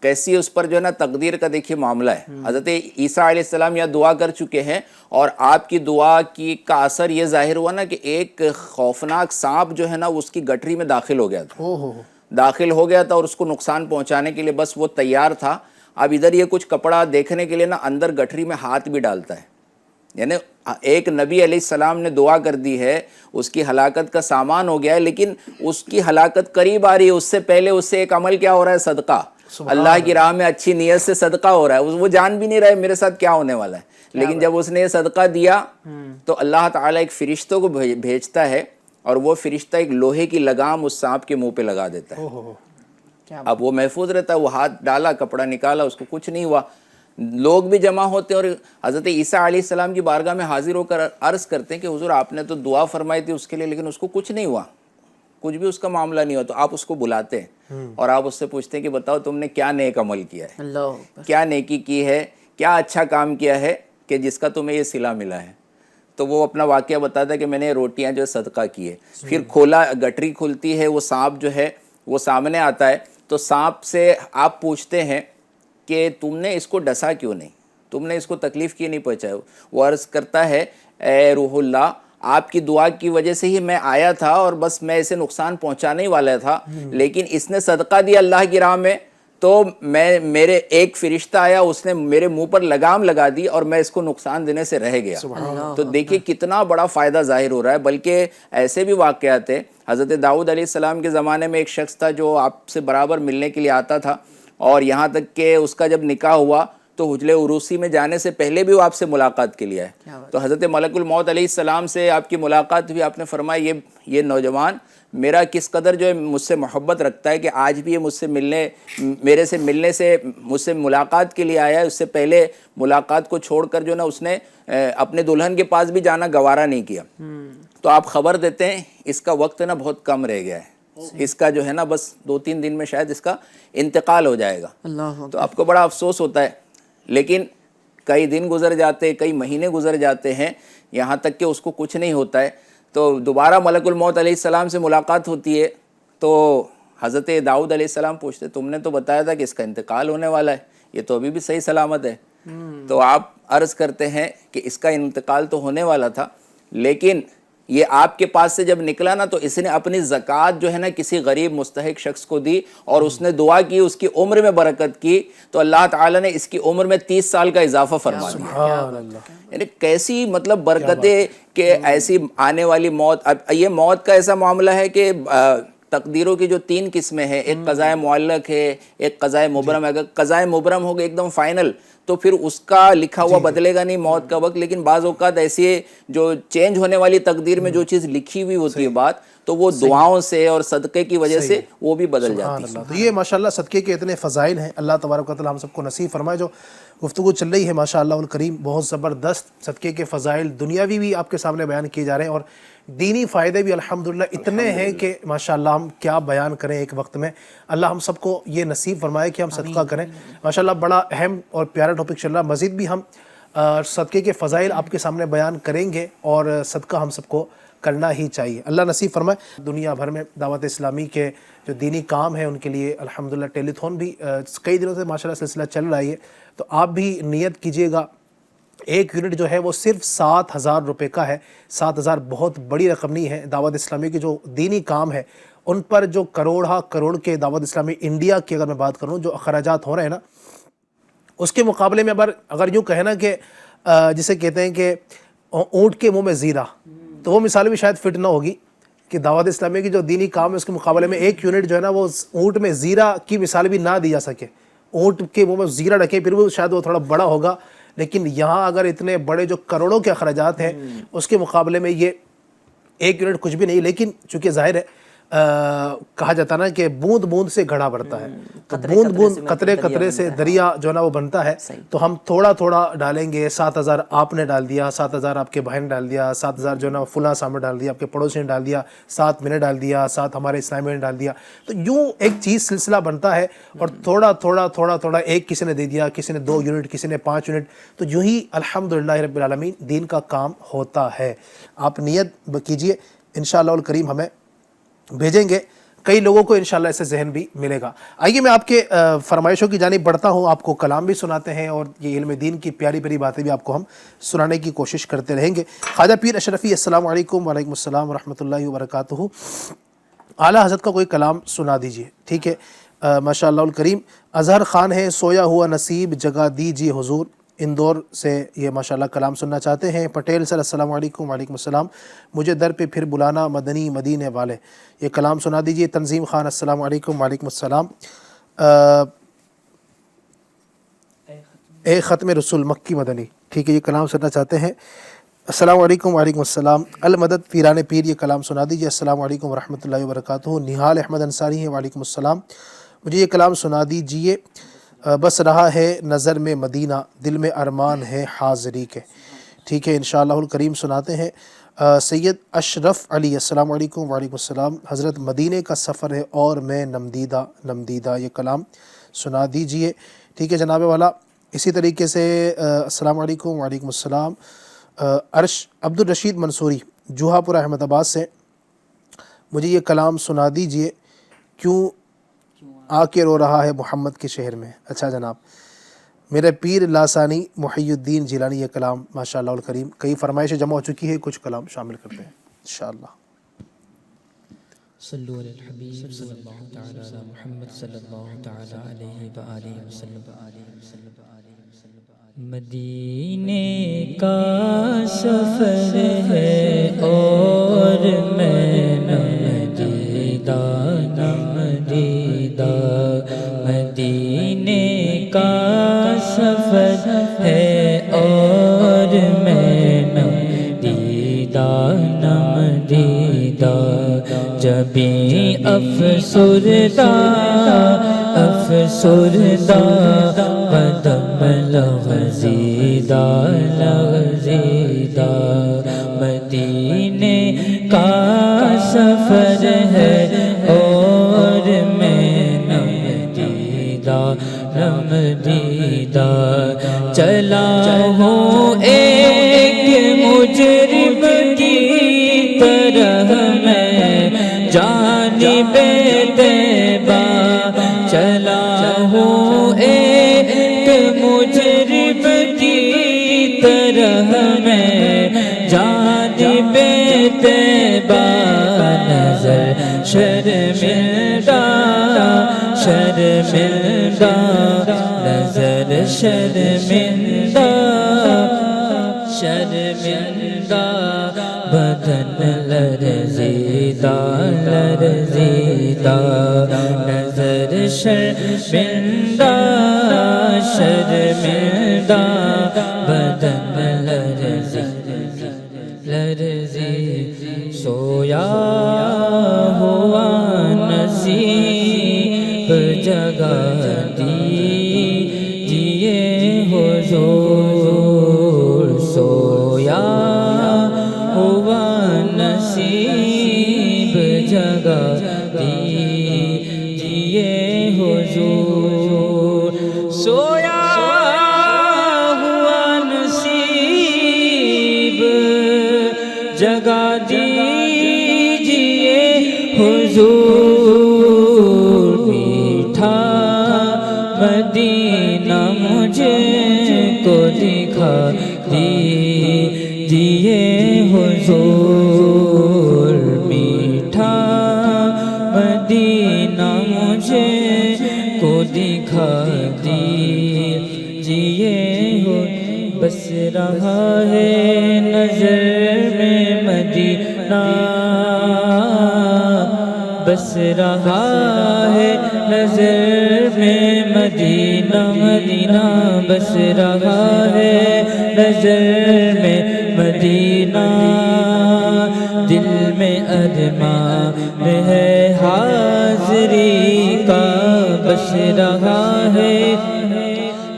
کیسی اس پر جو ہے نا تقدیر کا دیکھیے معاملہ ہے. حضرت عیسیٰ علیہ السلام یہ دعا کر چکے ہیں, اور آپ کی دعا کا اثر یہ ظاہر ہوا نا کہ ایک خوفناک سانپ جو ہے نا اس کی گٹھری میں داخل ہو گیا تھا, اور اس کو نقصان پہنچانے کے لیے بس وہ تیار تھا. اب ادھر یہ کچھ کپڑا دیکھنے کے لیے نا اندر گٹھری میں ہاتھ بھی ڈالتا ہے, یعنی ایک نبی علیہ السلام نے دعا کر دی ہے، اس کی ہلاکت کا سامان ہو گیا ہے، لیکن اس کی ہلاکت قریب آ رہی ہے، اس سے پہلے اس سے ایک عمل کیا ہو رہا ہے؟ صدقہ، اللہ کی راہ میں اچھی نیت سے صدقہ ہو رہا ہے، وہ جان بھی نہیں رہا ہے میرے ساتھ کیا ہونے والا ہے، لیکن جب اس نے یہ صدقہ دیا تو اللہ تعالیٰ ایک فرشتوں کو بھیجتا ہے، اور وہ فرشتہ ایک لوہے کی لگام اس سانپ کے منہ پہ لگا دیتا ہے۔ اب وہ محفوظ رہتا ہے، وہ ہاتھ ڈالا، کپڑا نکالا، اس کو کچھ نہیں ہوا۔ لوگ بھی جمع ہوتے ہیں اور حضرت عیسیٰ علیہ السلام کی بارگاہ میں حاضر ہو کر عرض کرتے ہیں کہ حضور آپ نے تو دعا فرمائی تھی اس کے لیے، لیکن اس کو کچھ نہیں ہوا، کچھ بھی اس کا معاملہ نہیں ہوا۔ تو آپ اس کو بلاتے ہیں اور آپ اس سے پوچھتے ہیں کہ بتاؤ تم نے کیا نیک عمل کیا ہے، کیا نیکی کی ہے، کیا اچھا کام کیا ہے کہ جس کا تمہیں یہ صلہ ملا ہے۔ تو وہ اپنا واقعہ بتاتا ہے کہ میں نے روٹیاں جو ہے صدقہ کی ہے۔ پھر کھولا، گٹری کھلتی ہے، وہ سانپ جو ہے وہ سامنے آتا ہے، تو سانپ سے آپ پوچھتے ہیں کہ تم نے اس کو ڈسا کیوں نہیں، تم نے اس کو تکلیف کیوں نہیں پہنچائی؟ وہ عرض کرتا ہے اے روح اللہ، آپ کی دعا کی وجہ سے ہی میں آیا تھا اور بس میں اسے نقصان پہنچانے ہی والا تھا، لیکن اس نے صدقہ دیا اللہ کی راہ میں، تو میرے ایک فرشتہ آیا، اس نے میرے منہ پر لگام لگا دی اور میں اس کو نقصان دینے سے رہ گیا۔ تو دیکھیے کتنا بڑا فائدہ ظاہر ہو رہا ہے۔ بلکہ ایسے بھی واقعات ہیں، حضرت داؤد علیہ السلام کے زمانے میں ایک شخص تھا جو آپ سے برابر ملنے کے لیے آتا تھا، اور یہاں تک کہ اس کا جب نکاح ہوا تو حجر عروسی میں جانے سے پہلے بھی وہ آپ سے ملاقات کے لیے آئے۔ تو حضرت ملک الموت علیہ السلام سے آپ کی ملاقات ہوئی، آپ نے فرمایا یہ نوجوان میرا کس قدر جو ہے مجھ سے محبت رکھتا ہے کہ آج بھی یہ مجھ سے ملاقات کے لیے آیا ہے، اس سے پہلے ملاقات کو چھوڑ کر جو نا اس نے اپنے دلہن کے پاس بھی جانا گوارا نہیں کیا۔ تو آپ خبر دیتے ہیں اس کا وقت نا بہت کم رہ گیا ہے، اس کا جو ہے نا بس 2-3 دن میں شاید اس کا انتقال ہو جائے گا۔ تو آپ کو بڑا افسوس ہوتا ہے، لیکن کئی دن گزر جاتے، کئی مہینے گزر جاتے ہیں، یہاں تک کہ اس کو کچھ نہیں ہوتا ہے۔ تو دوبارہ ملک الموت علیہ السلام سے ملاقات ہوتی ہے، تو حضرت داؤد علیہ السلام پوچھتے تم نے تو بتایا تھا کہ اس کا انتقال ہونے والا ہے، یہ تو ابھی بھی صحیح سلامت ہے۔ تو آپ عرض کرتے ہیں کہ اس کا انتقال تو ہونے والا تھا، لیکن یہ آپ کے پاس سے جب نکلا نا تو اس نے اپنی زکوٰۃ جو ہے نا کسی غریب مستحق شخص کو دی، اور اس نے دعا کی، اس کی عمر میں برکت کی، تو اللہ تعالیٰ نے اس کی عمر میں 30 سال کا اضافہ فرما دیا۔ یعنی کیسی مطلب برکتیں کہ ایسی آنے والی موت۔ اب یہ موت کا ایسا معاملہ ہے کہ تقدیروں کی جو 3 قسمیں ہیں، ایک قضاء معلق ہے، ایک قضاء مبرم ہے۔ اگر قضاء مبرم ہوگا ایک دم فائنل تو پھر اس کا لکھا ہوا بدلے گا نہیں موت کا وقت، لیکن بعض اوقات ایسی جو چینج ہونے والی تقدیر میں جو چیز لکھی ہوئی ہوتی ہے بات، تو وہ دعاؤں سے اور صدقے کی وجہ سے وہ بھی بدل جاتی ہے۔ تو یہ ماشاءاللہ صدقے کے اتنے فضائل ہیں، اللہ تبارک و تعالی ہم سب کو نصیب فرمائے۔ جو گفتگو چل رہی ہے ماشاءاللہ الکریم بہت زبردست، صدقے کے فضائل دنیاوی بھی آپ کے سامنے بیان کیے جا رہے ہیں، اور دینی فائدے بھی الحمدللہ اتنے ہیں کہ ماشاءاللہ ہم کیا بیان کریں ایک وقت میں۔ اللہ ہم سب کو یہ نصیب فرمائے کہ ہم صدقہ کریں۔ ماشاءاللہ بڑا اہم اور پیارا ٹاپک چل رہا ہے، مزید بھی ہم صدقے کے فضائل آپ کے سامنے بیان کریں گے، اور صدقہ ہم سب کو کرنا ہی چاہیے۔ اللہ نصیب فرمائے۔ دنیا بھر میں دعوت اسلامی کے جو دینی کام ہیں ان کے لیے الحمدللہ ٹیلی تھون بھی کئی دنوں سے ماشاءاللہ سلسلہ چل رہا ہے، تو آپ بھی نیت کیجئے گا۔ 1 یونٹ جو ہے وہ صرف 7,000 روپے کا ہے۔ 7,000 بہت بڑی رقم نہیں ہے۔ دعوت اسلامی کے جو دینی کام ہے ان پر جو کروڑ کے دعوت اسلامی انڈیا کی اگر میں بات کروں جو اخراجات ہو رہے ہیں نا، اس کے مقابلے میں اگر یوں کہیں نا کہ جسے کہتے ہیں کہ اونٹ کے منہ میں زیرہ، تو وہ مثال بھی شاید فٹ نہ ہوگی کہ دعوت اسلامی کی جو دینی کام ہے اس کے مقابلے میں 1 یونٹ جو ہے نا وہ اونٹ میں زیرہ کی مثال بھی نہ دی جا سکے۔ اونٹ کے منہ میں زیرہ رکھیں پھر وہ شاید وہ تھوڑا بڑا ہوگا، لیکن یہاں اگر اتنے بڑے جو کروڑوں کے اخراجات ہیں اس کے مقابلے میں یہ 1 یونٹ کچھ بھی نہیں۔ لیکن چونکہ ظاہر ہے کہا جاتا نا کہ بوند بوند سے گھڑا بڑھتا ہے، تو بوند بوند قطرے قطرے سے دریا جو ہے نا وہ بنتا ہے۔ تو ہم تھوڑا تھوڑا ڈالیں گے۔ 7,000 آپ نے ڈال دیا، 7,000 آپ کے بھائی نے ڈال دیا، 7,000 جو ہے نا فلاں صاحب نے ڈال دیا، آپ کے پڑوسی نے ڈال دیا، 7 میں نے ڈال دیا، 7 ہمارے اسلامی نے ڈال دیا، تو یوں ایک چیز سلسلہ بنتا ہے، اور تھوڑا تھوڑا تھوڑا تھوڑا ایک کسی نے دے دیا، کسی نے 2 یونٹ، کسی نے 5 یونٹ، تو یوں ہی الحمدللہ رب العالمین دین کا کام ہوتا ہے۔ آپ نیت کیجئے، انشاءاللہ الکریم ہمیں بھیجیں گے، کئی لوگوں کو انشاءاللہ اس سے ذہن بھی ملے گا۔ آئیے میں آپ کے فرمائشوں کی جانب بڑھتا ہوں، آپ کو کلام بھی سناتے ہیں اور یہ علم دین کی پیاری پیاری باتیں بھی آپ کو ہم سنانے کی کوشش کرتے رہیں گے۔ خواجہ پیر اشرفی السلام علیکم۔ وعلیکم السلام ورحمۃ اللہ وبرکاتہ۔ اعلیٰ حضرت کا کوئی کلام سنا دیجئے، ٹھیک ہے؟ ماشاءاللہ الکریم۔ اظہر خان ہے، سویا ہوا نصیب جگا دیجئے حضور، اندور سے یہ ماشاءاللہ کلام سننا چاہتے ہیں۔ پٹیل سر السلام علیکم۔ وعلیکم السلام۔ مجھے در پہ پھر بلانا مدنی مدینے والے، یہ کلام سنا دیجئے۔ تنظیم خان السلام علیکم۔ وعلیکم السلام۔ اے ختم رسول مکی مدنی، ٹھیک ہے، یہ کلام سننا چاہتے ہیں۔ السلام علیکم۔ وعلیکم السلام۔ المدد پیران پیر، یہ کلام سنا دیجئے۔ السلام علیکم ورحمۃ اللہ وبرکاتہ۔ نہال احمد انصاری ہیں، وعلیکم السلام، مجھے یہ کلام سنا دیجئے۔ بس رہا ہے نظر میں مدینہ، دل میں ارمان ہے حاضری کے، ٹھیک ہے، انشاءاللہ الکریم سناتے ہیں۔ سید اشرف علی السلام علیکم۔ وعلیکم السلام۔ حضرت مدینے کا سفر ہے اور میں نمدیدہ نمدیدہ، یہ کلام سنا دیجئے، ٹھیک ہے جناب والا۔ اسی طریقے سے السلام علیکم۔ وعلیکم السلام۔ عرش عبد الرشید منصوری جوہا پورہ احمد آباد سے، مجھے یہ کلام سنا دیجئے، کیوں آ کے رو رہا ہے محمد کے شہر میں۔ اچھا جناب، میرے پیر لاسانی محی الدین جیلانی، یہ کلام ماشاءاللہ الکریم، کئی فرمائشیں جمع ہو چکی ہے، کچھ کلام شامل کرتے ہیں انشاءاللہ۔ صلو علی الحبیب صلی اللہ تعالی علی محمد صلی اللہ تعالی علیہ وآلہ وسلم۔ مدینے کا سفر ہے اور میں نمدیدہ نمدیدہ، مدینے کا سفر ہے اور میں نمدیدہ نمدیدہ، جبیں افسردہ افسردہ قدم لغزیدہ لغزیدہ، مدینے کا سفر ہے اور میں نمدیدہ نمدیدہ، چلا ہوں ایک مجرم کی طرح میں جانب طیبہ، چلا ہوں ایک مجرم کی طرح میں جانب طیبہ، نظر شرمندہ شرمندہ، نظر شرمندہ شرمندہ، بدن لرزیدہ لرزیدہ، نظر شرمندہ شرمندہ، بدن لرزیدہ لرزیدہ، سویا ہوا نصیب جگہ دیجئے حضور، سویا ہوا نصیب جگہ دیجئے حضور، سویا ہوا نصیب جگہ دیجئے حضور، میٹھا مدینہ مجھے کو دکھا دیجئے حضور، میٹھا مدینہ مجھے کو دکھا دیجئے حضور، بس رہا ہے نظر میں مدینہ، بس رہا ہے نظر میں مدینہ مدینہ، بس رہا ہے نظر میں مدینہ، دل میں ارمان ہے حاضری کا، بس رہا ہے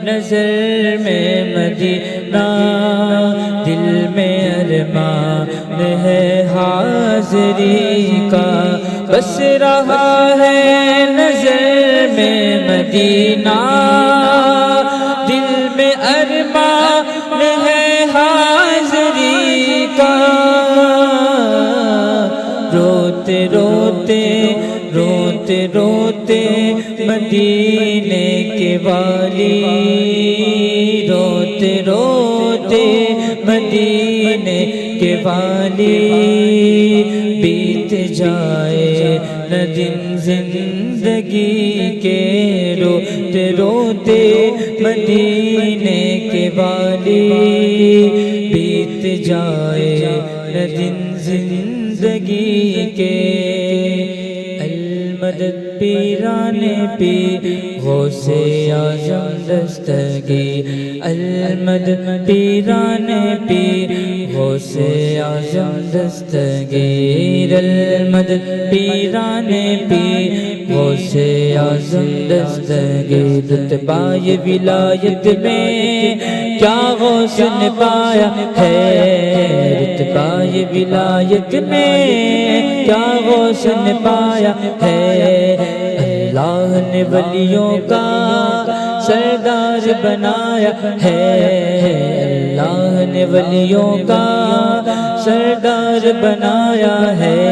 نظر میں مدینہ، دل میں ارمان ہے حاضری کا، بس رہا ہے نظر میں مدینہ، دل میں ارمان ہے حاضری کا، روتے روتے روتے روتے مدینے کے والی، روتے روتے مدینے کے والی، بیت جائے نہ دن زندگی کے، روتے روتے مدینے کے والی بیت جائے نہ دن زندگی کے المدد پیران پیر غوث اعظم دستگیر المدد پیران پیر غوث اعظم دستگیر المدد پیران پیر غوث اعظم دستگیر رتبہ ولایت میں کیا غوث نے پایا ہے رتبہ ولایت میں کیا غوث نے پایا ہے اللہ نے ولیوں کا سردار بنایا ہے اللہ نے ولیوں کا سردار بنایا ہے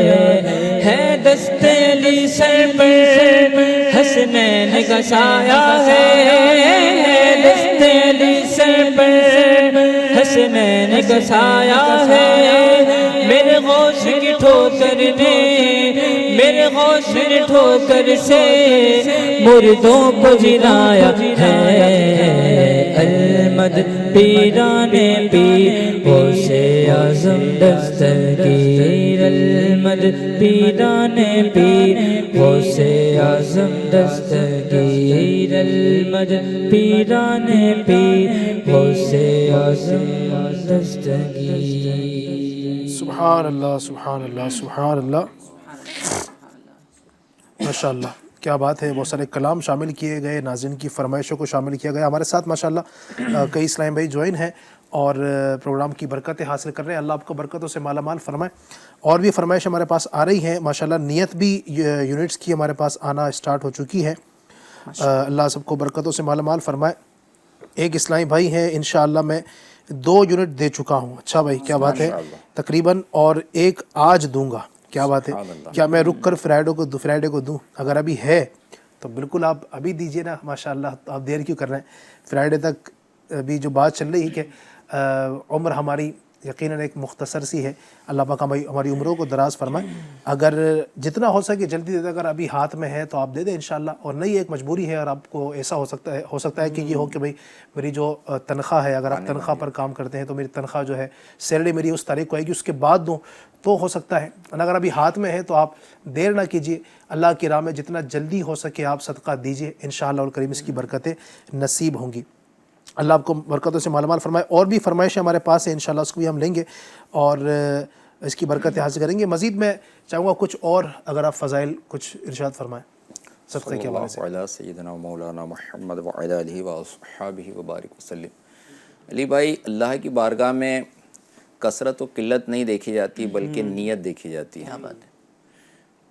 دست علی سر پر حسنین کا سایہ ہے دست علی سر پر حسنین کا سایہ ہے میرے غوث کی ٹھوکر نے میرے غوث نے ٹھوکر سے مردوں کو جلایا ہے المدد پیران پیر غوث اعظم دستگیر المدد پیران پیر غوث اعظم دستگیر المدد پیران پیر غوث اعظم دستگیر سبحان اللہ سبحان اللہ سبحان اللہ ماشاءاللہ کیا بات ہے. بہت سارے کلام شامل کیے گئے, ناظرین کی فرمائشوں کو شامل کیا گیا. ہمارے ساتھ ماشاءاللہ کئی اسلامی بھائی جوائن ہیں اور پروگرام کی برکتیں حاصل کر رہے ہیں. اللہ آپ کو برکتوں سے مالا مال فرمائے. اور بھی فرمائش ہمارے پاس آ رہی ہیں ماشاءاللہ. نیت بھی یونٹس کی ہمارے پاس آنا اسٹارٹ ہو چکی ہے. اللہ سب کو برکتوں سے مالا مال فرمائے. ایک اسلامی بھائی ہیں انشاءاللہ میں 2 یونٹ دے چکا ہوں. اچھا بھائی کیا بات ہے تقریباً, اور ایک آج دوں گا. کیا بات ہے, کیا میں رک کر فرائیڈے کو دوں؟ اگر ابھی ہے تو بالکل آپ ابھی دیجئے نا ماشاءاللہ. آپ دیر کیوں کر رہے ہیں؟ فرائیڈے تک ابھی جو بات چل رہی ہے کہ عمر ہماری یقیناً ایک مختصر سی ہے. اللہ پاک ہماری عمروں کو دراز فرمائے. اگر جتنا ہو سکے جلدی دے دیں. اگر ابھی ہاتھ میں ہے تو آپ دے دیں انشاءاللہ. اور نہیں ایک مجبوری ہے اور آپ کو ایسا ہو سکتا ہے کہ یہ ہو کہ بھئی میری جو تنخواہ ہے, اگر آپ تنخواہ پر کام کرتے ہیں تو میری تنخواہ جو ہے سیلری میری اس تاریخ کو آئے گی, اس کے بعد دوں تو ہو سکتا ہے. اگر ابھی ہاتھ میں ہے تو آپ دیر نہ کیجیے. اللہ کی راہ میں جتنا جلدی ہو سکے آپ صدقہ دیجیے. انشاءاللہ الکریم اس کی برکتیں نصیب ہوں گی. اللہ آپ کو برکتوں سے مالا مال فرمائے. اور بھی فرمائشیں ہمارے پاس ہیں انشاءاللہ, اس کو بھی ہم لیں گے اور اس کی برکتیں حاصل کریں گے. مزید میں چاہوں گا کچھ اور اگر آپ فضائل کچھ ارشاد فرمائیں صدقے کے حوالے سے. علی سیدنا مولانا محمد وعلی آلہ واصحابہ وبارک وسلم. علی بھائی, اللہ کی بارگاہ میں کثرت و قلت نہیں دیکھی جاتی بلکہ نیت دیکھی جاتی ہے.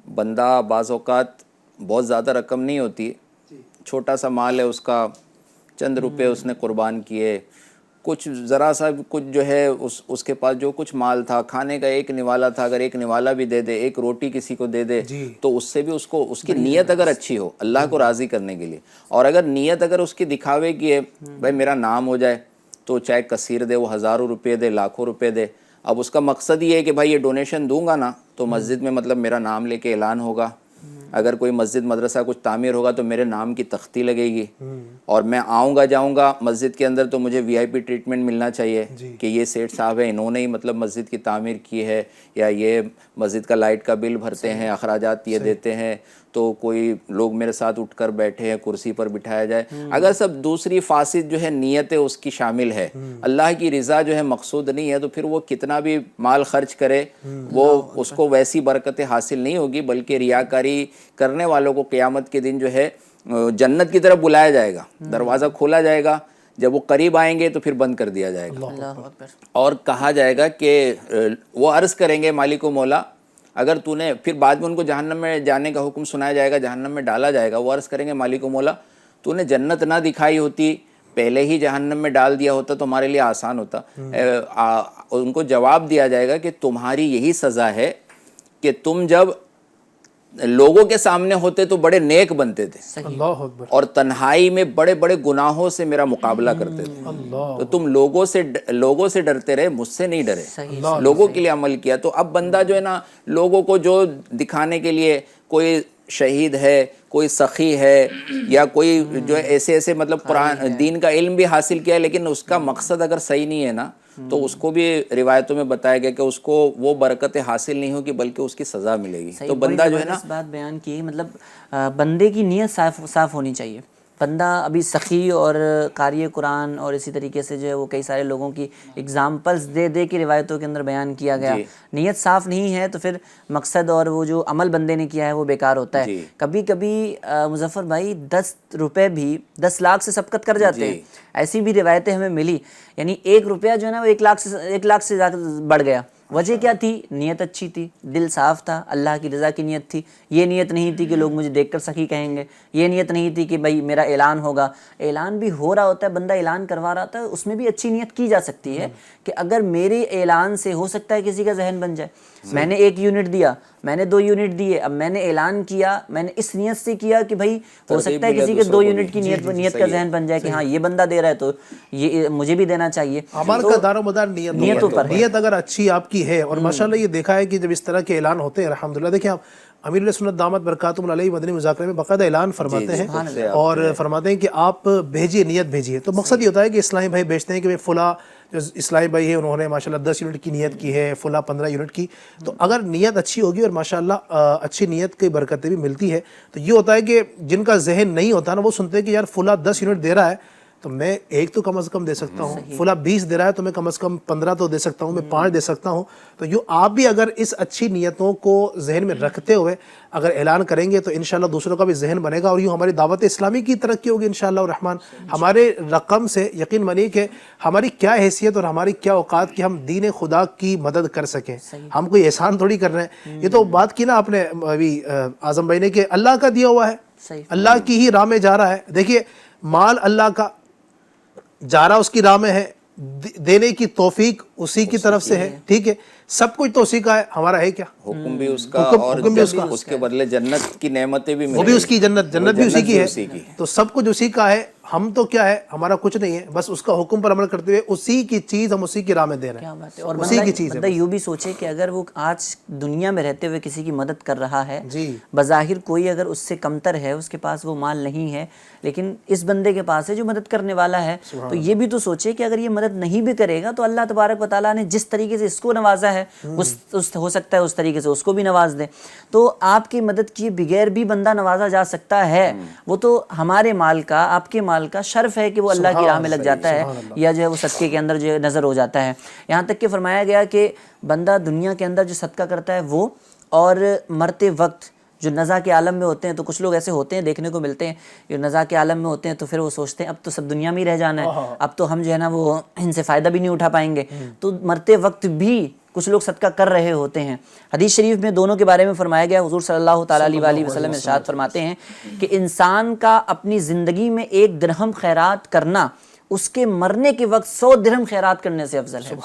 بندہ بعض اوقات بہت زیادہ رقم نہیں ہوتی, چھوٹا سا مال ہے اس کا, چند روپے اس نے قربان کیے, کچھ ذرا سا کچھ جو ہے اس کے پاس جو کچھ مال تھا, کھانے کا ایک نوالا تھا, اگر ایک نوالا بھی دے دے, ایک روٹی کسی کو دے دے تو اس سے بھی اس کی نیت اگر اچھی ہو اللہ کو راضی کرنے کے لیے, اور اگر نیت اگر اس کی دکھاوے کی ہے بھائی میرا نام ہو جائے, تو چاہے کثیر دے, وہ ہزاروں روپے دے, لاکھوں روپے دے. اب اس کا مقصد یہ ہے کہ بھائی یہ ڈونیشن دوں گا نا تو مسجد میں مطلب میرا نام لے کے اعلان ہوگا, اگر کوئی مسجد مدرسہ کچھ تعمیر ہوگا تو میرے نام کی تختی لگے گی, اور میں آؤں گا جاؤں گا مسجد کے اندر تو مجھے VIP ٹریٹمنٹ ملنا چاہیے کہ یہ سیٹھ صاحب ہیں, انہوں نے ہی مطلب مسجد کی تعمیر کی ہے, یا یہ مسجد کا لائٹ کا بل بھرتے ہیں, اخراجات یہ دیتے ہیں, تو کوئی لوگ میرے ساتھ اٹھ کر بیٹھے ہیں, کرسی پر بٹھایا جائے. اگر سب دوسری فاسد جو ہے نیت ہے اس کی شامل ہے, اللہ کی رضا جو ہے مقصود نہیں ہے, تو پھر وہ کتنا بھی مال خرچ کرے وہ اس کو ویسی برکتیں حاصل نہیں ہوگی, بلکہ ریاکاری کرنے والوں کو قیامت کے دن جو ہے جنت کی طرف بلایا جائے گا, دروازہ کھولا جائے گا, جب وہ قریب آئیں گے تو پھر بند کر دیا جائے گا, اور کہا جائے گا کہ وہ عرض کریں گے مالک و مولا, اگر تو نے پھر بعد میں ان کو جہنم میں جانے کا حکم سنایا جائے گا, جہنم میں ڈالا جائے گا, وہ عرض کریں گے مالک و مولا تو نے جنت نہ دکھائی ہوتی, پہلے ہی جہنم میں ڈال دیا ہوتا تو ہمارے لیے آسان ہوتا. ان کو جواب دیا جائے گا کہ تمہاری یہی سزا ہے کہ تم جب لوگوں کے سامنے ہوتے تو بڑے نیک بنتے تھے, اللہ اکبر, اور تنہائی میں بڑے بڑے گناہوں سے میرا مقابلہ کرتے تھے. تو تم لوگوں سے ڈرتے رہے, مجھ سے نہیں ڈرے, لوگوں کے لیے عمل کیا. تو اب بندہ جو ہے نا لوگوں کو جو دکھانے کے لیے کوئی شہید ہے, کوئی سخی ہے, یا کوئی جو ایسے ایسے مطلب قرآن دین کا علم بھی حاصل کیا ہے لیکن اس کا مقصد اگر صحیح نہیں ہے نا, تو اس کو بھی روایتوں میں بتایا گیا کہ اس کو وہ برکتیں حاصل نہیں ہوگی بلکہ اس کی سزا ملے گی. تو بندہ جو ہے نا, اس بات بیان کی, مطلب بندے کی نیت صاف ہونی چاہیے. بندہ ابھی سخی اور قاری قرآن اور اسی طریقے سے جو ہے وہ کئی سارے لوگوں کی اگزامپلز دے کے روایتوں کے اندر بیان کیا گیا. نیت صاف نہیں ہے تو پھر مقصد اور وہ جو عمل بندے نے کیا ہے وہ بیکار ہوتا ہے. کبھی کبھی مظفر بھائی 10 روپے بھی 10 لاکھ سے سبقت کر جاتے ہیں. ایسی بھی روایتیں ہمیں ملی, یعنی 1 روپیہ جو ہے نا وہ 1 لاکھ سے بڑھ گیا. وجہ کیا تھی؟ نیت اچھی تھی, دل صاف تھا, اللہ کی رضا کی نیت تھی. یہ نیت نہیں تھی کہ لوگ مجھے دیکھ کر سخی کہیں گے, یہ نیت نہیں تھی کہ بھائی میرا اعلان ہوگا. اعلان بھی ہو رہا ہوتا ہے, بندہ اعلان کروا رہا تھا, اس میں بھی اچھی نیت کی جا سکتی ہے کہ اگر میرے اعلان سے ہو سکتا ہے کسی کا ذہن بن جائے. میں نے 1 یونٹ دیا, میں نے 2 یونٹ دیے, اب میں نے اعلان کیا, میں نے اس نیت سے کیا کہ بھائی ہو سکتا ہے کسی کے 2 یونٹ کی نیت کا ذہن بن جائے کہ ہاں یہ بندہ دے رہا ہے تو یہ مجھے بھی دینا چاہیے. عمل کا دار و مدار نیتوں پر. نیت اگر اچھی آپ کی ہے, اور ماشاءاللہ یہ دیکھا ہے کہ جب اس طرح کے اعلان ہوتے ہیں الحمدللہ, دیکھیں آپ امیر علیہ سنت دامت برکاتہم علیہ مدنی مذاکرے میں باقاعدہ اعلان فرماتے ہیں اور فرماتے ہیں کہ آپ بھیجیے, نیت بھیجیے. تو مقصد یہ ہوتا ہے کہ اسلامی بھائی بھیجتے ہیں کہ فلاں جو اسلامی بھائی ہے انہوں نے ماشاءاللہ 10 یونٹ کی نیت کی ہے, فلاں 15 یونٹ کی. تو اگر نیت اچھی ہوگی اور ماشاءاللہ اچھی نیت کی برکتیں بھی ملتی ہے, تو یہ ہوتا ہے کہ جن کا ذہن نہیں ہوتا نا وہ سنتے ہیں کہ یار فلاں 10 یونٹ دے رہا ہے تو میں 1 تو کم از کم دے سکتا ہوں, فلاں 20 دے رہا ہے تو میں کم از کم 15 تو دے سکتا ہوں, میں 5 دے سکتا ہوں. تو یہ آپ بھی اگر اس اچھی نیتوں کو ذہن میں رکھتے ہوئے اگر اعلان کریں گے تو انشاءاللہ دوسروں کا بھی ذہن بنے گا, اور یوں ہماری دعوت اسلامی کی ترقی ہوگی انشاءاللہ الرحمن. ہمارے رقم سے یقین مانی کہ ہماری کیا حیثیت اور ہماری کیا اوقات کہ ہم دین خدا کی مدد کر سکیں. ہم کوئی احسان تھوڑی کر رہے ہیں. یہ تو بات کی نا آپ نے ابھی اعظم بھائی نے کہ اللہ کا دیا ہوا ہے, اللہ کی ہی راہ میں جا رہا ہے. دیکھیے مال اللہ کا جا رہا اس کی راہ میں ہے, دینے کی توفیق اسی کی طرف سے ہے, ٹھیک ہے, سب کچھ تو اسی کا ہے, ہمارا ہے کیا؟ حکم بھی اس کا, اور اس کے بدلے جنت کی نعمتیں بھی وہ بھی اس کی, جنت بھی اسی کی ہے. تو سب کچھ اسی کا ہے. ہم تو کیا ہے, ہمارا کچھ نہیں ہے, بس اس کا حکم پر عمل کرتے ہوئے اسی کی چیز ہم اسی کی راہ میں دے رہے ہیں. اور بندہ یوں بھی سوچے کہ اگر وہ آج دنیا میں رہتے ہوئے کسی کی مدد کر رہا ہے, بظاہر کوئی اگر اس سے کمتر ہے, اس کے پاس وہ مال نہیں ہے, لیکن اس بندے کے پاس ہے جو مدد کرنے والا ہے, تو یہ بھی تو سوچے کہ اگر یہ مدد نہیں بھی کرے گا تو اللہ تبارک و تعالیٰ نے جس طریقے سے اس کو نوازا ہے ہو سکتا ہے اس طریقے سے اس کو بھی نواز دے. تو آپ کی مدد کیے بغیر بھی بندہ نوازا جا سکتا ہے. وہ تو ہمارے مال کا, آپ کے مال کا شرف ہے کہ وہ اللہ کی راہ میں لگ جاتا ہے یا جو ہے وہ صدقے کے اندر جو نظر ہو جاتا ہے. یہاں تک کہ فرمایا گیا کہ بندہ دنیا کے اندر جو صدقہ کرتا ہے وہ, اور مرتے وقت جو نزا کے عالم میں ہوتے ہیں, تو کچھ لوگ ایسے ہوتے ہیں دیکھنے کو ملتے ہیں جو نزا کے عالم میں ہوتے ہیں تو پھر وہ سوچتے ہیں اب تو سب دنیا میں ہی رہ جانا ہے, اب تو ہم جو ہے نا وہ ان سے فائدہ بھی نہیں اٹھا پائیں گے. تو مرتے وقت بھی کچھ لوگ صدقہ کر رہے ہوتے ہیں. حدیث شریف میں دونوں کے بارے میں فرمایا گیا, حضور صلی اللہ تعالیٰ علیہ وسلم ارشاد فرماتے ہیں کہ انسان کا اپنی زندگی میں 1 درہم خیرات کرنا اس کے مرنے کے وقت 100 درہم خیرات کرنے سے افضل ہے.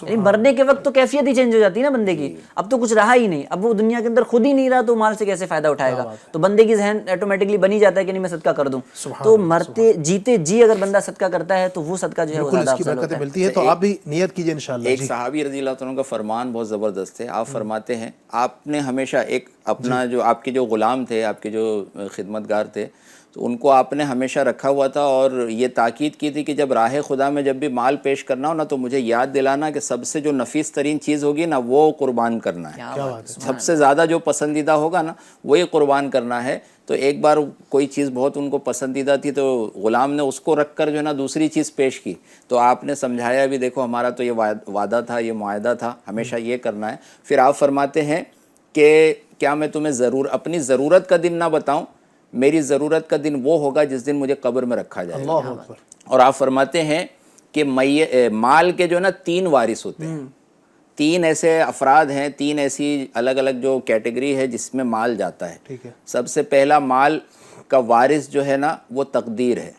یعنی مرنے کے وقت تو کیفیت ہی چینج ہو جاتی ہے نا بندے کی, اب تو کچھ رہا ہی نہیں, اب وہ دنیا کے اندر خود ہی نہیں رہا تو مال سے کیسے فائدہ اٹھائے گا. تو بندے کی ذہن آٹومیٹکلی بن ہی جاتا ہے کہ نہیں میں صدقہ کر دوں. تو مرتے جیتے جی اگر بندہ صدقہ کرتا ہے تو وہ صدقہ جو ہے وہ زیادہ افضل ہوتا ہے. تو آپ بھی نیت کیجئے انشاءاللہ. ایک صحابی رضی اللہ عنہ کا فرمان بہت زبردست ہے. آپ فرماتے ہیں آپ نے ہمیشہ ایک اپنا جو آپ کے جو غلام تھے, آپ کے جو خدمت گار تھے, تو ان کو آپ نے ہمیشہ رکھا ہوا تھا اور یہ تاکید کی تھی کہ جب راہ خدا میں جب بھی مال پیش کرنا ہو نا تو مجھے یاد دلانا کہ سب سے جو نفیس ترین چیز ہوگی نا وہ قربان کرنا ہے. سب سے زیادہ جو پسندیدہ ہوگا نا وہی قربان کرنا ہے. تو ایک بار کوئی چیز بہت ان کو پسندیدہ تھی تو غلام نے اس کو رکھ کر جو ہے نا دوسری چیز پیش کی. تو آپ نے سمجھایا بھی دیکھو ہمارا تو یہ وعدہ تھا, یہ معاہدہ تھا, ہمیشہ یہ کرنا ہے. پھر آپ فرماتے ہیں کہ کیا میں تمہیں اپنی ضرورت کا دن نہ بتاؤں, میری ضرورت کا دن وہ ہوگا جس دن مجھے قبر میں رکھا جائے گا. اور آپ فرماتے ہیں کہ مال کے جو نا 3 وارث ہوتے ہیں, 3 ایسے افراد ہیں, 3 ایسی الگ الگ جو کیٹیگری ہے جس میں مال جاتا ہے. سب سے پہلا مال کا وارث جو ہے نا وہ تقدیر ہے,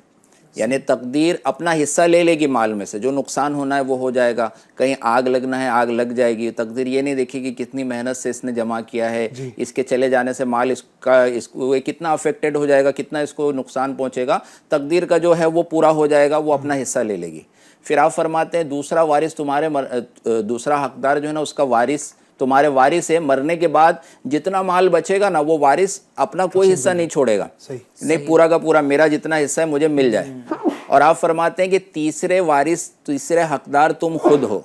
یعنی تقدیر اپنا حصہ لے لے گی مال میں سے, جو نقصان ہونا ہے وہ ہو جائے گا, کہیں آگ لگنا ہے آگ لگ جائے گی. تقدیر یہ نہیں دیکھے گی کتنی محنت سے اس نے جمع کیا ہے, اس کے چلے جانے سے مال اس کو کتنا افیکٹڈ ہو جائے گا, کتنا اس کو نقصان پہنچے گا. تقدیر کا جو ہے وہ پورا ہو جائے گا, وہ اپنا حصہ لے لے گی. پھر آپ فرماتے ہیں دوسرا وارث دوسرا حقدار جو ہے نا اس کا وارث تمہارے وارث ہے، مرنے کے بعد جتنا مال بچے گا نا وہ وارث اپنا کوئی حصہ نہیں چھوڑے گا، نہیں پورا کا پورا میرا جتنا حصہ ہے مجھے مل جائے. اور آپ فرماتے ہیں کہ تیسرے وارث، تیسرے حقدار تم خود ہو.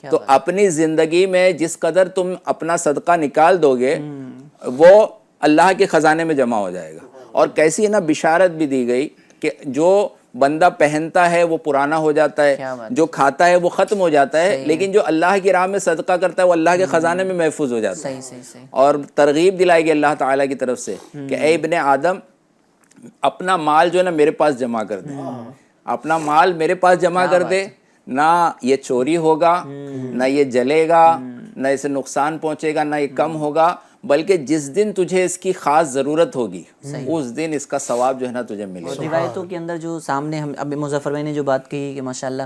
تو اپنی زندگی میں جس قدر تم اپنا صدقہ نکال دو گے وہ اللہ کے خزانے میں جمع ہو جائے گا. اور کیسی نا بشارت بھی دی گئی کہ جو بندہ پہنتا ہے وہ پرانا ہو جاتا ہے، جو کھاتا ہے وہ ختم ہو جاتا ہے، لیکن جو اللہ کی راہ میں صدقہ کرتا ہے وہ اللہ کے خزانے میں محفوظ ہو جاتا ہے. اور ترغیب دلائی گئی اللہ تعالیٰ کی طرف سے کہ اے ابن آدم اپنا مال جو ہے نا میرے پاس جمع کر دے، اپنا مال میرے پاس جمع کر دے، نہ یہ چوری ہوگا، نہ یہ جلے گا، نہ اسے نقصان پہنچے گا، نہ یہ کم ہوگا، بلکہ جس دن تجھے اس کی خاص ضرورت ہوگی اس دن اس کا ثواب جو ہے نا تجھے ملے گا. روایتوں کے اندر جو سامنے ہم اب مظفر بھائی نے جو بات کہی کہ ماشاءاللہ